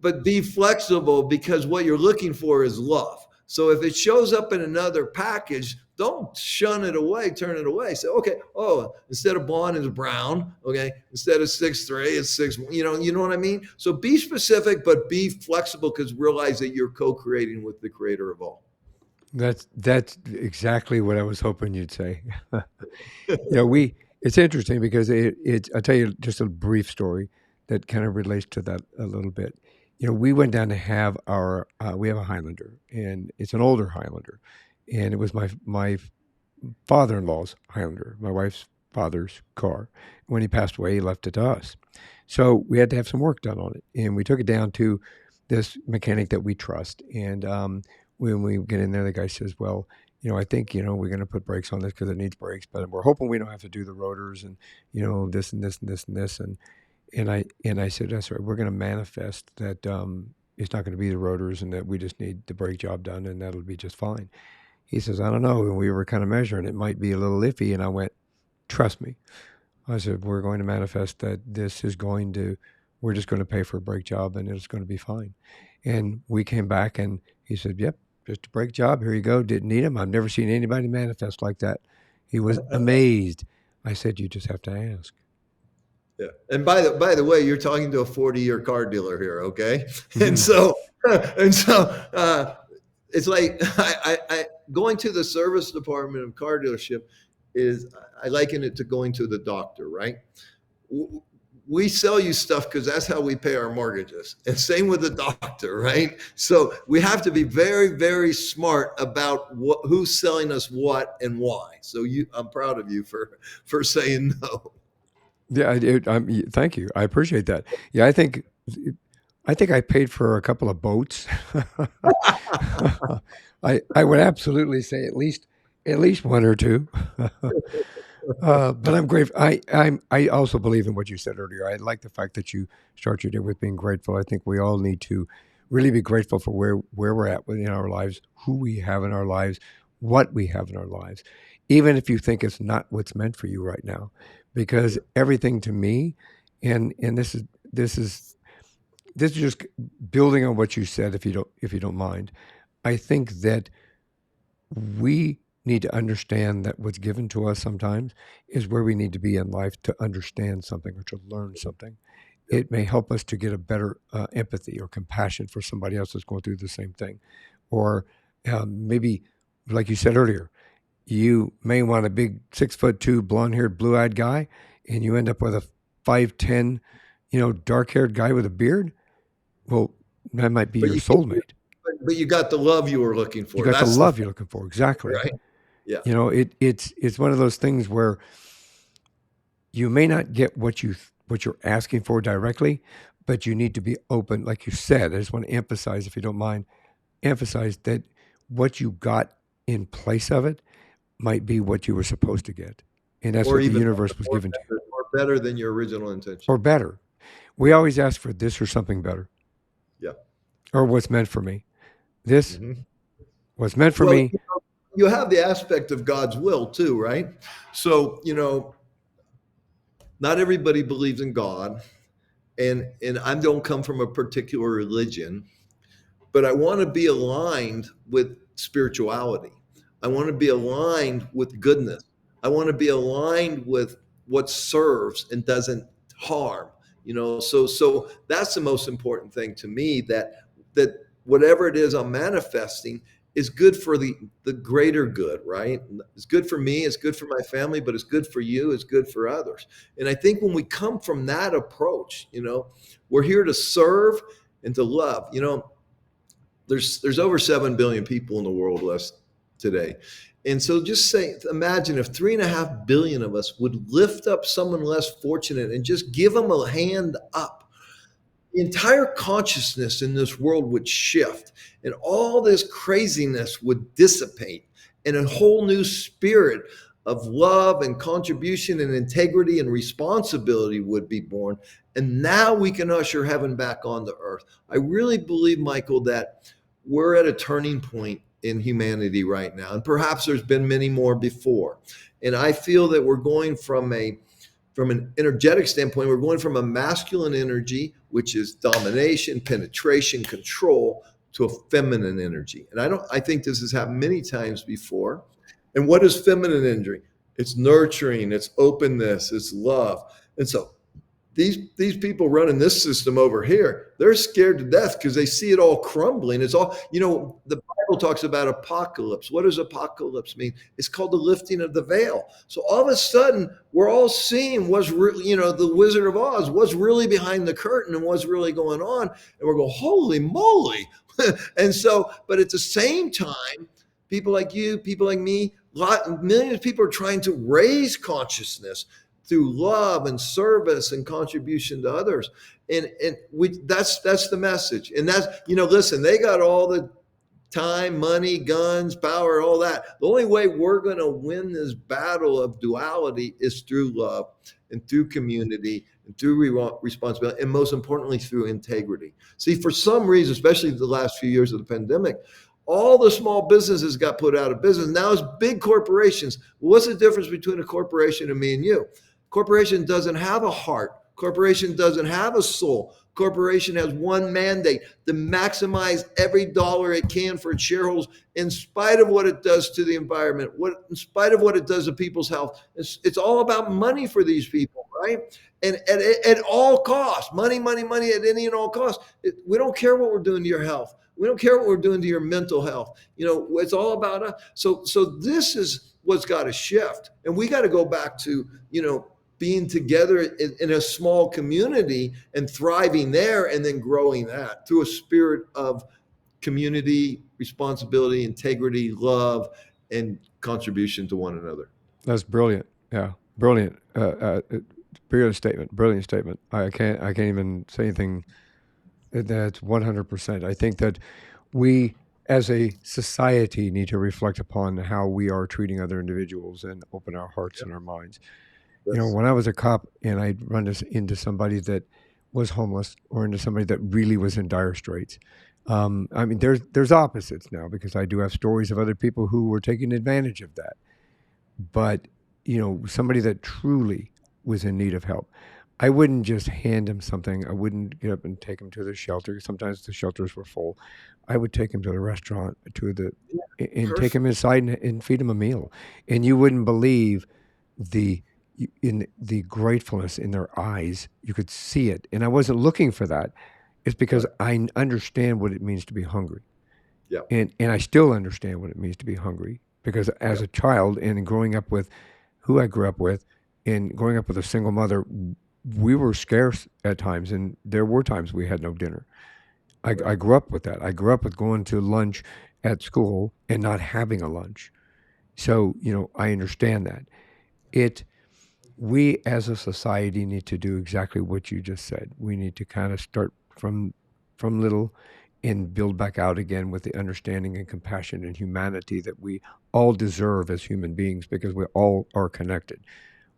but be flexible because what you're looking for is love. So if it shows up in another package, don't shun it away, turn it away. Say, okay, oh, instead of blonde, it's brown. Okay, instead of 6'3", it's 6. You know what I mean? So be specific, but be flexible because realize that you're co-creating with the creator of all. That's exactly what I was hoping you'd say. It's interesting because I'll tell you just a brief story that kind of relates to that a little bit. We went down to have we have a Highlander, and it's an older Highlander, and it was my father-in-law's Highlander, my wife's father's car. When he passed away, he left it to us. So we had to have some work done on it, and we took it down to this mechanic that we trust. And when we get in there, the guy says, "Well, I think we're going to put brakes on this because it needs brakes, but we're hoping we don't have to do the rotors and this and this and this and this." And I said, "That's right. We're going to manifest that it's not going to be the rotors, and that we just need the brake job done, and that'll be just fine." He says, "I don't know." And we were kind of measuring; it might be a little iffy. And I went, "Trust me." I said, "We're going to manifest that we're just going to pay for a brake job, and it's going to be fine." And we came back, and he said, "Yep, just a break job. Here you go. Didn't need him. I've never seen anybody manifest like that. He was amazed. I said, you just have to ask. Yeah. And by the way, you're talking to a 40-year car dealer here, okay? And Mhm. so and so it's like I going to the service department of car dealership is, I liken it to going to the doctor, right? We sell you stuff because that's how we pay our mortgages. And same with the doctor, right? So we have to be very, very smart about who's selling us what and why. So I'm proud of you for saying no. Yeah, thank you. I appreciate that. Yeah, I think I paid for a couple of boats. I would absolutely say at least one or two. But I'm grateful. I also believe in what you said earlier. I like the fact that you start your day with being grateful. I think we all need to really be grateful for where we're at within our lives, who we have in our lives, what we have in our lives, even if you think it's not what's meant for you right now, because everything to me, and this is just building on what you said. If you don't mind, I think that we need to understand that what's given to us sometimes is where we need to be in life to understand something or to learn something. Yep. It may help us to get a better empathy or compassion for somebody else that's going through the same thing. Or maybe, like you said earlier, you may want a big 6'2", blonde haired, blue eyed guy, and you end up with a 5'10", dark haired guy with a beard. Well, that might be But your soulmate. you got the love you were looking You for. got the That's the love you're looking for. Exactly. right. Yeah. It's one of those things where you may not get what you're asking for directly, but you need to be open. Like you said, I just want to emphasize, if you don't mind, emphasize that what you got in place of it might be what you were supposed to get, and that's Or what the even universe was given to you, or better than your original intention. or better. We always ask for this or something better, Yeah. or what's meant for me. This Hmm. was meant for Well, me. you have the aspect of God's will too, right? So, not everybody believes in God, and I don't come from a particular religion, but I want to be aligned with spirituality. I want to be aligned with goodness. I want to be aligned with what serves and doesn't harm. So that's the most important thing to me, that whatever it is I'm manifesting is good for the greater good, right? It's good for me, it's good for my family, but it's good for you, it's good for others. And I think when we come from that approach, we're here to serve and to love. There's over 7 billion people in the world less today. And so imagine if 3.5 billion of us would lift up someone less fortunate and just give them a hand up. The entire consciousness in this world would shift, and all this craziness would dissipate, and a whole new spirit of love and contribution and integrity and responsibility would be born. And now we can usher heaven back onto earth. I really believe, Michael, that we're at a turning point in humanity right now, and perhaps there's been many more before. And I feel that we're going from an energetic standpoint, we're going from a masculine energy, which is domination, penetration, control, to a feminine energy. And I think this has happened many times before. And what is feminine energy? It's nurturing, it's openness, it's love. And so these people running this system over here, they're scared to death because they see it all crumbling. It's all, the Bible talks about apocalypse. What does apocalypse mean? It's called the lifting of the veil. So all of a sudden, we're all seeing what's really, the Wizard of Oz, what's really behind the curtain and what's really going on. And we're going, holy moly. And so, but at the same time, people like you, people like me, millions of people are trying to raise consciousness through love and service and contribution to others. And that's the message. And that's, listen, they got all the time, money, guns, power, all that. The only way we're going to win this battle of duality is through love and through community and through responsibility, and most importantly, through integrity. See, for some reason, especially the last few years of the pandemic, all the small businesses got put out of business. Now it's big corporations. What's the difference between a corporation and me and you? Corporation doesn't have a heart. Corporation doesn't have a soul. Corporation has one mandate to maximize every dollar it can for its shareholders, in spite of what it does to the environment, in spite of what it does to people's health. It's all about money for these people, right? And at all costs, money, money, money at any and all costs. We don't care what we're doing to your health. We don't care what we're doing to your mental health. It's all about us. So this is what's got to shift, and we got to go back to being together in a small community and thriving there, and then growing that through a spirit of community, responsibility, integrity, love, and contribution to one another. That's brilliant. Yeah, brilliant. Brilliant statement. Brilliant statement. I can't even say anything. That's 100%. I think that we, as a society, need to reflect upon how we are treating other individuals and open our hearts Yeah. and our minds. Yes. When I was a cop and I'd run into somebody that was homeless or into somebody that really was in dire straits. I mean, there's opposites now because I do have stories of other people who were taking advantage of that. But somebody that truly was in need of help, I wouldn't just hand him something. I wouldn't get up and take him to the shelter. Sometimes the shelters were full. I would take him to the restaurant Yeah. and take Perfect. him inside and feed him a meal. And you wouldn't believe the in the gratefulness in their eyes. You could see it. And I wasn't looking for that. It's because Right. I understand what it means to be hungry. Yeah. And I still understand what it means to be hungry because as Yeah. a child and growing up with who I grew up with and growing up with a single mother, we were scarce at times and there were times we had no dinner. I Right. grew up with that. I grew up with going to lunch at school and not having a lunch. So, I understand that. It We as a society need to do exactly what you just said. We need to kind of start from little and build back out again with the understanding and compassion and humanity that we all deserve as human beings because we all are connected.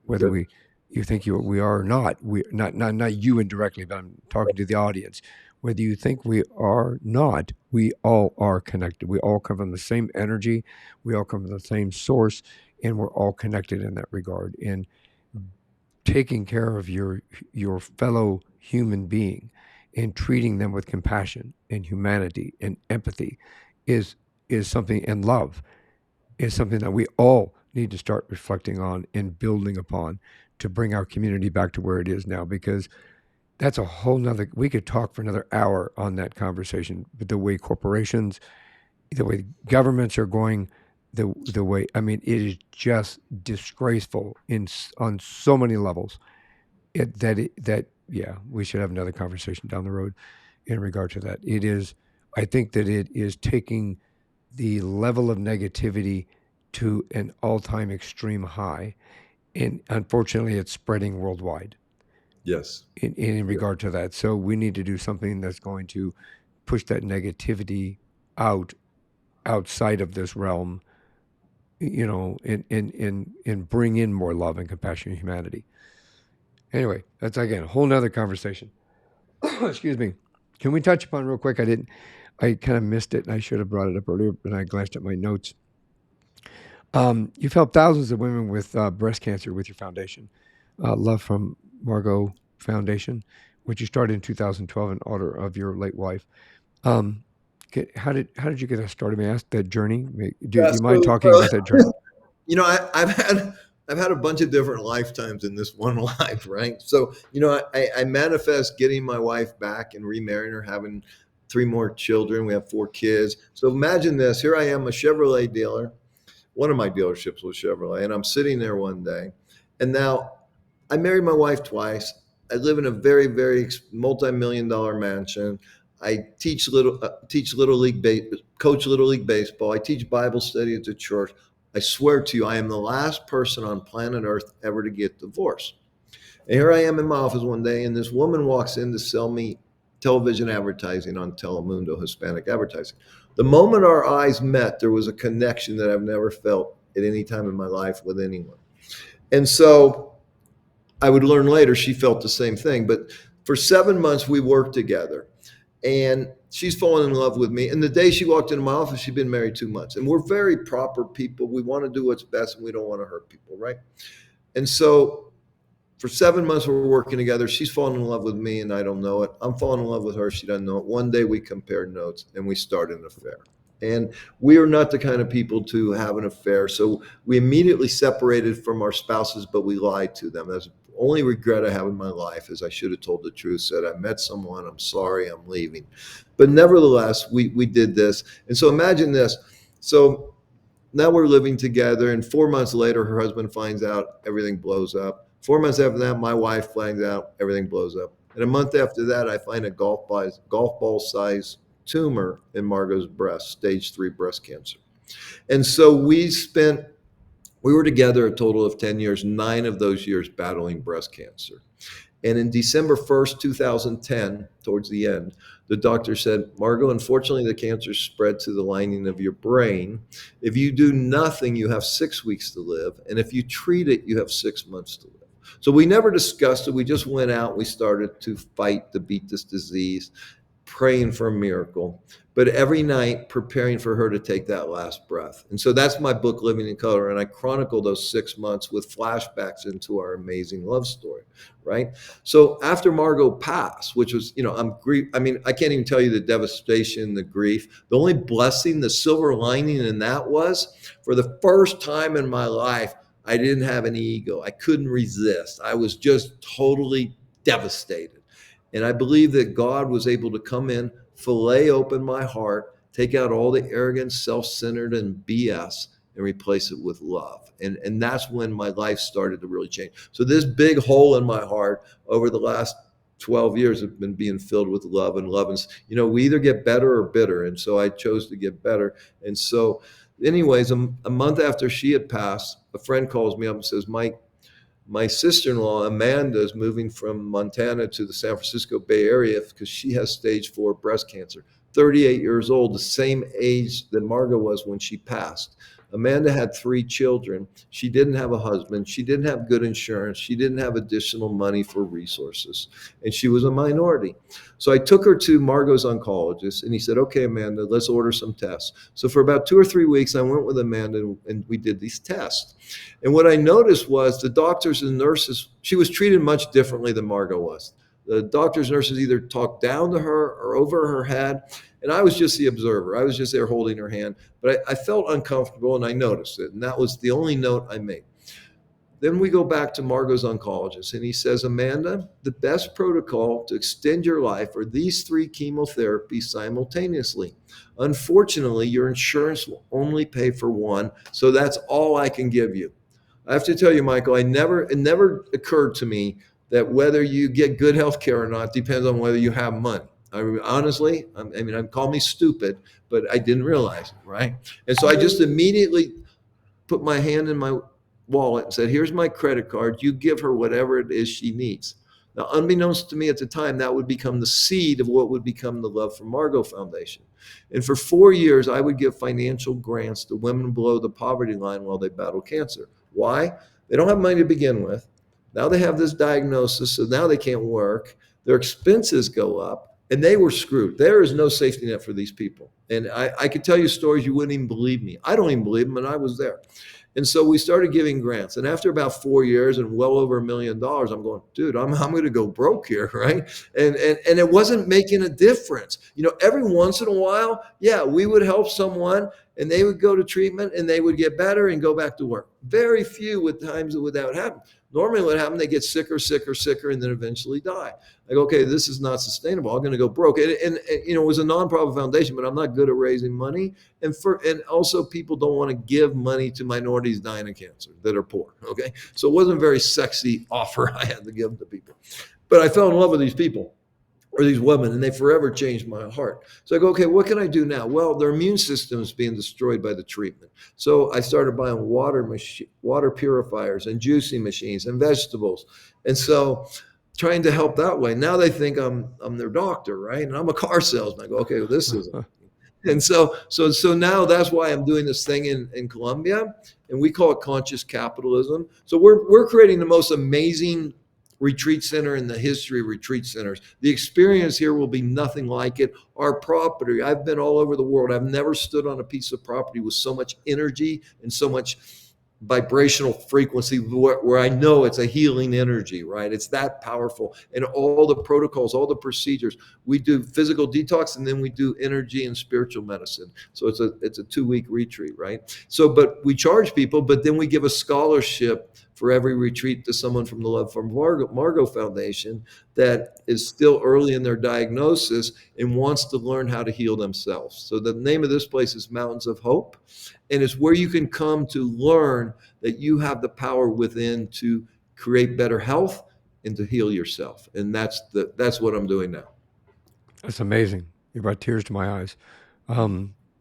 Whether Good. you think we are or not, we not you indirectly, but I'm talking to the audience. Whether you think we are not, we all are connected. We all come from the same energy. We all come from the same source, and we're all connected in that regard. And taking care of your fellow human being and treating them with compassion and humanity and empathy is is something, and love is something that we all need to start reflecting on and building upon to bring our community back to where it is now, because that's a whole nother, we could talk for another hour on that conversation. But the way corporations, the way governments are going, the way, I mean, it is just disgraceful on so many levels. That yeah, we should have another conversation down the road in regard to that. It is, I think that it is taking the level of negativity to an all-time extreme high, and unfortunately, it's spreading worldwide Yes. in Yeah. regard to that. So we need to do something that's going to push that negativity out outside of this realm, and bring in more love and compassion and humanity. Anyway, that's again a whole nother conversation. Excuse me. Can we touch upon real quick? I kind of missed it, and I should have brought it up earlier, but I glanced at my notes. You've helped thousands of women with breast cancer with your foundation, Love from Margot Foundation, which you started in 2012 in honor of your late wife. Um, how did you get that started? May I ask that journey? Do Yeah. you mind So, talking about that journey? I've had a bunch of different lifetimes in this one life, right? So, I manifest getting my wife back and remarrying her, having three more children. We have four kids. So imagine this: here I am, a Chevrolet dealer. One of my dealerships was Chevrolet, and I'm sitting there one day, and now I married my wife twice. I live in a very, very multi-million dollar mansion. I teach little league coach little league baseball. I teach Bible study at the church. I swear to you, I am the last person on planet Earth ever to get divorced. And here I am in my office one day, and this woman walks in to sell me television advertising on Telemundo, Hispanic advertising. The moment our eyes met, there was a connection that I've never felt at any time in my life with anyone. And so I would learn later she felt the same thing. But for 7 months, we worked together. And she's fallen in love with me. And the day she walked into my office, she'd been married 2 months. And we're very proper people. We want to do what's best and we don't want to hurt people, right? And so For 7 months, we're working together. She's falling in love with me, and I don't know it. I'm falling in love with her. She doesn't know it. One day, we compared notes, and we started an affair. And we are not the kind of people to have an affair. So we immediately separated from our spouses, but we lied to them. That's the only regret I have in my life is I should have told the truth, said, I met someone, I'm sorry, I'm leaving. But nevertheless, we did this. And so imagine this. So now we're living together, and 4 months later, her husband finds out, everything blows up. 4 months after that, my wife finds out, everything blows up. And a month after that, I find a golf ball size tumor in Margot's breast, stage 3 breast cancer. And so we were together a total of 10 years, 9 of those years battling breast cancer. And in December 1st, 2010, towards the end, the doctor said, Margot, unfortunately, the cancer spread to the lining of your brain. If you do nothing, you have 6 weeks to live. And if you treat it, you have 6 months to live. So we never discussed it. We just went out. We started to fight to beat this disease, praying for a miracle, but every night preparing for her to take that last breath. And so that's my book, Living in Color. And I chronicle those 6 months with flashbacks into our amazing love story, right? So after Margot passed, which was, I'm grief. I mean, I can't even tell you the devastation, the grief. The only blessing, the silver lining in that was, for the first time in my life, I didn't have any ego. I couldn't resist. I was just totally devastated. And I believe that God was able to come in, fillet open my heart, take out all the arrogance, self-centered, and BS, and replace it with love. And that's when my life started to really change. So this big hole in my heart over the last 12 years have been being filled with love and love. And, we either get better or bitter. And so I chose to get better. And so anyways, a month after she had passed, a friend calls me up and says, Mike, my sister-in-law, Amanda, is moving from Montana to the San Francisco Bay Area because she has stage 4 breast cancer. 38 years old, the same age that Margot was when she passed. Amanda had 3 children. She didn't have a husband. She didn't have good insurance. She didn't have additional money for resources. And she was a minority. So I took her to Margot's oncologist, and he said, okay, Amanda, let's order some tests. So for about 2 or 3 weeks, I went with Amanda, and we did these tests. And what I noticed was the doctors and nurses, she was treated much differently than Margot was. The doctors and nurses either talked down to her or over her head. And I was just the observer. I was just there holding her hand. But I felt uncomfortable, and I noticed it. And that was the only note I made. Then we go back to Margot's oncologist, and he says, Amanda, the best protocol to extend your life are these 3 chemotherapies simultaneously. Unfortunately, your insurance will only pay for one, so that's all I can give you. I have to tell you, Michael, it never occurred to me that whether you get good health care or not depends on whether you have money. Honestly, call me stupid, but I didn't realize it, right? And so I just immediately put my hand in my wallet and said, here's my credit card. You give her whatever it is she needs. Now, unbeknownst to me at the time, that would become the seed of what would become the Love for Margot Foundation. And for 4 years, I would give financial grants to women below the poverty line while they battle cancer. Why? They don't have money to begin with. Now they have this diagnosis, so now they can't work. Their expenses go up, and they were screwed. There is no safety net for these people. And I could tell you stories you wouldn't even believe me. I don't even believe them, and I was there. And so we started giving grants. And after about 4 years and well over $1 million, I'm going, dude, I'm going to go broke here, right? And it wasn't making a difference. Every once in a while, yeah, we would help someone, and they would go to treatment, and they would get better and go back to work. Very few with times that would happen. Normally what happened, they get sicker, and then eventually die. I go, okay, this is not sustainable. I'm going to go broke. And it was a nonprofit foundation, but I'm not good at raising money. And also people don't want to give money to minorities dying of cancer that are poor. Okay. So it wasn't a very sexy offer I had to give to people, but I fell in love with these people, or these women, and they forever changed my heart. So I go, okay, what can I do now? Well, their immune system is being destroyed by the treatment. So I started buying water purifiers and juicing machines and vegetables. And so trying to help that way. Now they think I'm their doctor, right? And I'm a car salesman. I go, okay, well, this isn't. And so now that's why I'm doing this thing in Colombia, and we call it conscious capitalism. So we're creating the most amazing retreat center in the history of retreat centers. The experience here will be nothing like it. Our property, I've been all over the world. I've never stood on a piece of property with so much energy and so much vibrational frequency where I know it's a healing energy, right? It's that powerful. And all the protocols, all the procedures, we do physical detox and then we do energy and spiritual medicine. So it's a 2 week retreat, right? So, but we charge people, but then we give a scholarship for every retreat to someone from the Love from Margot Foundation that is still early in their diagnosis and wants to learn how to heal themselves. So the name of this place is Mountains of Hope, and it's where you can come to learn that you have the power within to create better health and to heal yourself. And that's what I'm doing now. That's amazing. You brought tears to my eyes.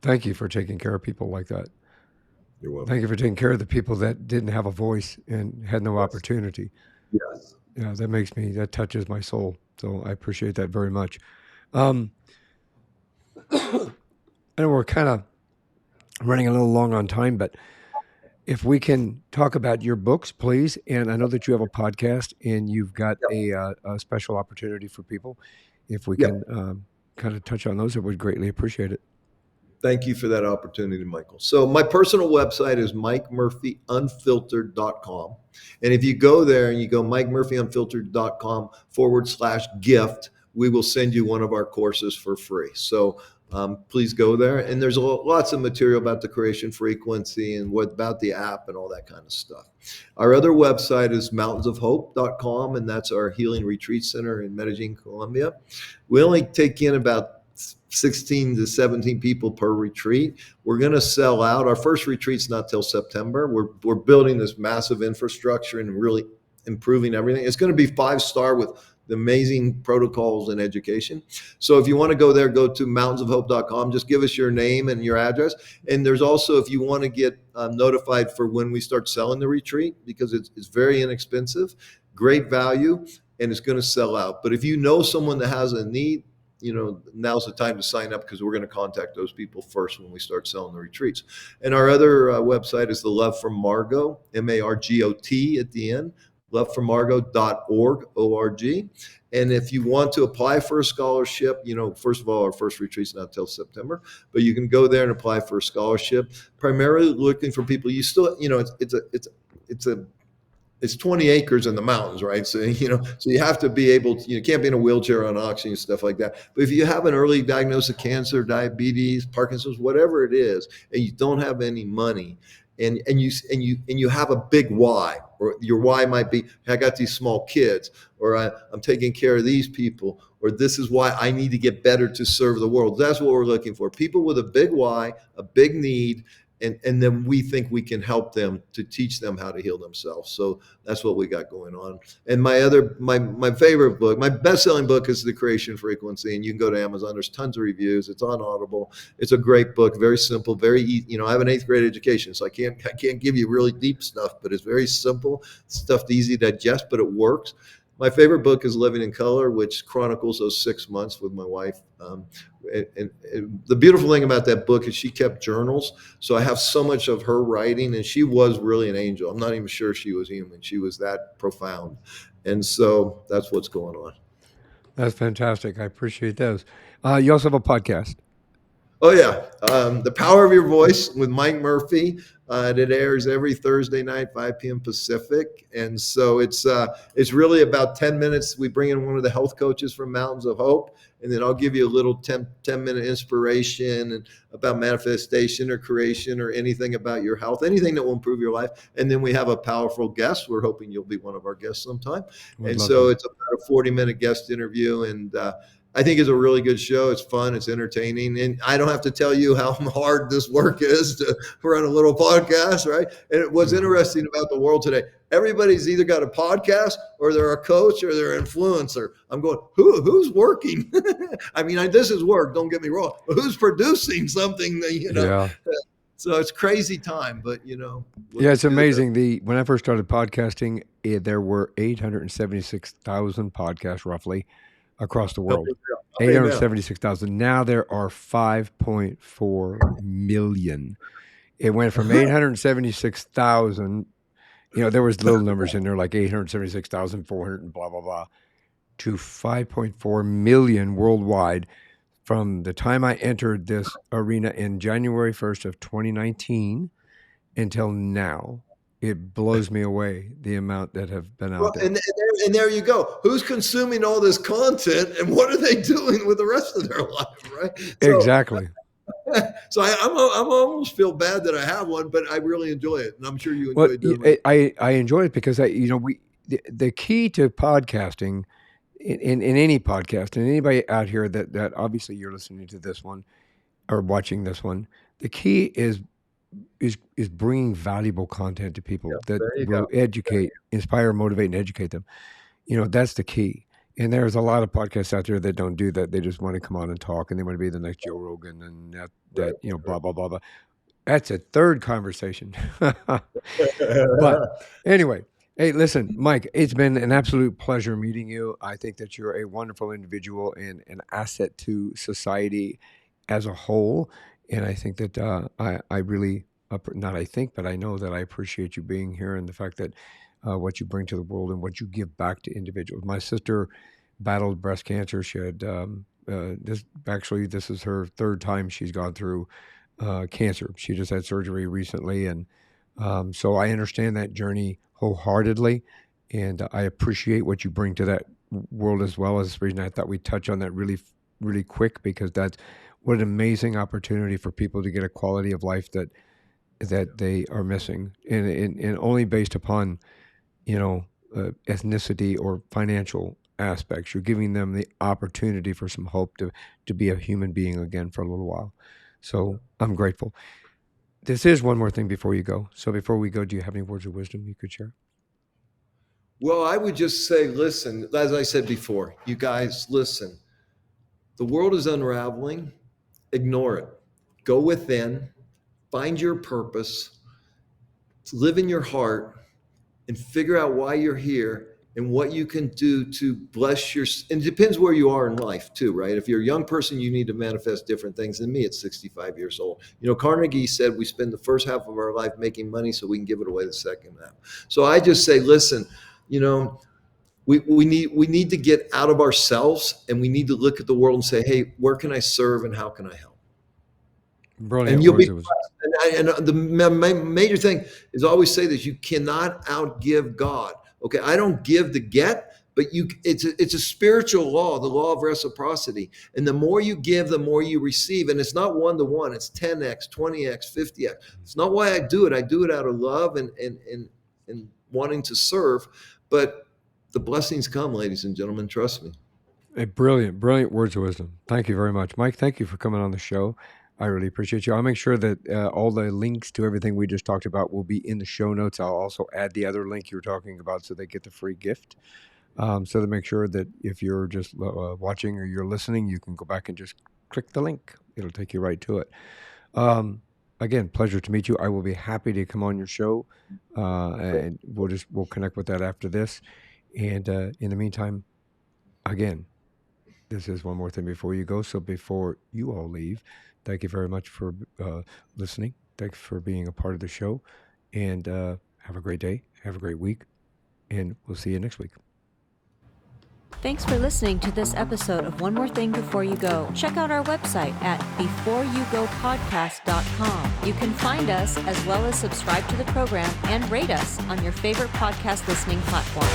Thank you for taking care of people like that. You're welcome. Thank you for taking care of the people that didn't have a voice and had no Yes. opportunity. Yes. Yeah, that touches my soul. So I appreciate that very much. Um, I know we're kind of running a little long on time, but if we can talk about your books, please. And I know that you have a podcast and you've got a special opportunity for people. If we can Yep. kind of touch on those, I would greatly appreciate it. Thank you for that opportunity, Michael. So my personal website is mikemurphyunfiltered.com. And if you go there and you go mikemurphyunfiltered.com/gift, we will send you one of our courses for free. So please go there. And there's lots of material about the creation frequency and what about the app and all that kind of stuff. Our other website is mountainsofhope.com, and that's our healing retreat center in Medellin, Colombia. We only take in about 16 to 17 people per retreat. We're going to sell out. Our first retreat's not till September. We're building this massive infrastructure and really improving everything. It's going to be 5-star with the amazing protocols and education. So if you want to go there, go to mountainsofhope.com. Just give us your name and your address. And there's also, if you want to get notified for when we start selling the retreat, because it's very inexpensive, great value, and it's going to sell out. But if you know someone that has a need, now's the time to sign up, because we're going to contact those people first when we start selling the retreats. And our other website is the Love from Margot, MARGOT at the end, lovefrommargot.org, O-R-G. And if you want to apply for a scholarship, first of all, our first retreat's not till September, but you can go there and apply for a scholarship. Primarily looking for people. You still, it's 20 acres in the mountains, right? So, so you have to be able to, you can't be in a wheelchair on oxygen, stuff like that. But if you have an early diagnosis of cancer, diabetes, Parkinson's, whatever it is, and you don't have any money, and you have a big why, or your why might be, I got these small kids, or I'm taking care of these people, or this is why I need to get better to serve the world. That's what we're looking for. People with a big why, a big need, and then we think we can help them to teach them how to heal themselves. So that's what we got going on. And my favorite book, my best-selling book, is The Creation Frequency, and you can go to Amazon. There's tons of reviews. It's on Audible. It's a great book, very simple, very easy. I have an 8th grade education, so I can't give you really deep stuff, but it's very simple stuff, easy to digest, but it works. My favorite book is Living in Color, which chronicles those 6 months with my wife. And the beautiful thing about that book is she kept journals. So I have so much of her writing, and she was really an angel. I'm not even sure she was human. She was that profound. And so that's what's going on. That's fantastic. I appreciate those. You also have a podcast. Oh yeah, The Power of Your Voice with Mike Murphy. It airs every Thursday night, 5 p.m. Pacific, and so it's really about 10 minutes. We bring in one of the health coaches from Mountains of Hope, and then I'll give you a little 10-minute inspiration and about manifestation or creation or anything about your health, anything that will improve your life. And then we have a powerful guest. We're hoping you'll be one of our guests sometime. Would And love so to. it's about a 40-minute guest interview, and I think it's a really good show. It's fun. It's entertaining. And I don't have to tell you how hard this work is to run a little podcast, right? And what's interesting about the world today, everybody's either got a podcast or they're a coach or they're an influencer. I'm going, who's working? I mean, this is work. Don't get me wrong. But who's producing something that, Yeah. So it's crazy time, but, Yeah, it's do the best. amazing. When I first started podcasting, there were 876,000 podcasts roughly across the Help world. me out. How many now? 876,000. Now there are 5.4 million. It went from 876,000, there was little numbers in there like 876,400 and blah, blah, blah, to 5.4 million worldwide from the time I entered this arena in January 1st of 2019 until now. it blows me away the amount that have been Well, out there. and there you go. Who's consuming all this content, and what are they doing with the rest of their life, right? So, Exactly. I'm almost feel bad that I have one, but I really enjoy it, and I'm sure you Well, enjoy doing it. I enjoy it because the key to podcasting in any podcast, and anybody out here that obviously you're listening to this one or watching this one, the key is bringing valuable content to Yeah, people that there you go. will educate, inspire, motivate, and educate them. That's the key. And there's a lot of podcasts out there that don't do that. They just want to come on and talk, and they want to be the next Joe Rogan, and Right, blah blah blah blah. That's a third conversation. But right. anyway, hey, listen, Mike, it's been an absolute pleasure meeting you. I think that you're a wonderful individual and an asset to society as a whole. And I think that I really, not I think, but I know that I appreciate you being here and the fact that what you bring to the world and what you give back to individuals. My sister battled breast cancer. She had this is her third time she's gone through cancer. She just had surgery recently, and so I understand that journey wholeheartedly, and I appreciate what you bring to that world as well. As the reason I thought we'd touch on that really, really quick because that's what an amazing opportunity for people to get a quality of life that they are missing, and only based upon ethnicity or financial aspects. You're giving them the opportunity for some hope to be a human being again for a little while. So I'm grateful. This is one more thing before you go. So before we go, do you have any words of wisdom you could share? Well, I would just say, listen, as I said before, you guys, listen. The world is unraveling. Ignore it. Go within, find your purpose, live in your heart, and figure out why you're here and what you can do to bless your. And it depends where you are in life, too, right? If you're a young person, you need to manifest different things than me at 65 years old. Carnegie said we spend the first half of our life making money so we can give it away the second half. So I just say, listen, we need to get out of ourselves, and we need to look at the world and say, hey, where can I serve and how can I help? And Brilliant you'll be words of wisdom. blessed. And the major thing is always say this: you cannot outgive God. Okay, I don't give to get, but it's a spiritual law, the law of reciprocity. And the more you give, the more you receive. And it's not 1-to-1; it's 10x, 20x, 50x. It's not why I do it. I do it out of love and wanting to serve. But the blessings come, ladies and gentlemen. Trust me. A brilliant, brilliant words of wisdom. Thank you very much, Mike. Thank you for coming on the show. I really appreciate you. I'll make sure that all the links to everything we just talked about will be in the show notes. I'll also add the other link you were talking about so they get the free gift. So to make sure that if you're just watching or you're listening, you can go back and just click the link. It'll take you right to it. Again, pleasure to meet you. I will be happy to come on your show, and we'll connect with that after this. And in the meantime, again, this is one more thing before you go. So before you all leave, thank you very much for listening. Thanks for being a part of the show. And have a great day. Have a great week. And we'll see you next week. Thanks for listening to this episode of One More Thing Before You Go. Check out our website at beforeyougopodcast.com. You can find us as well as subscribe to the program and rate us on your favorite podcast listening platform.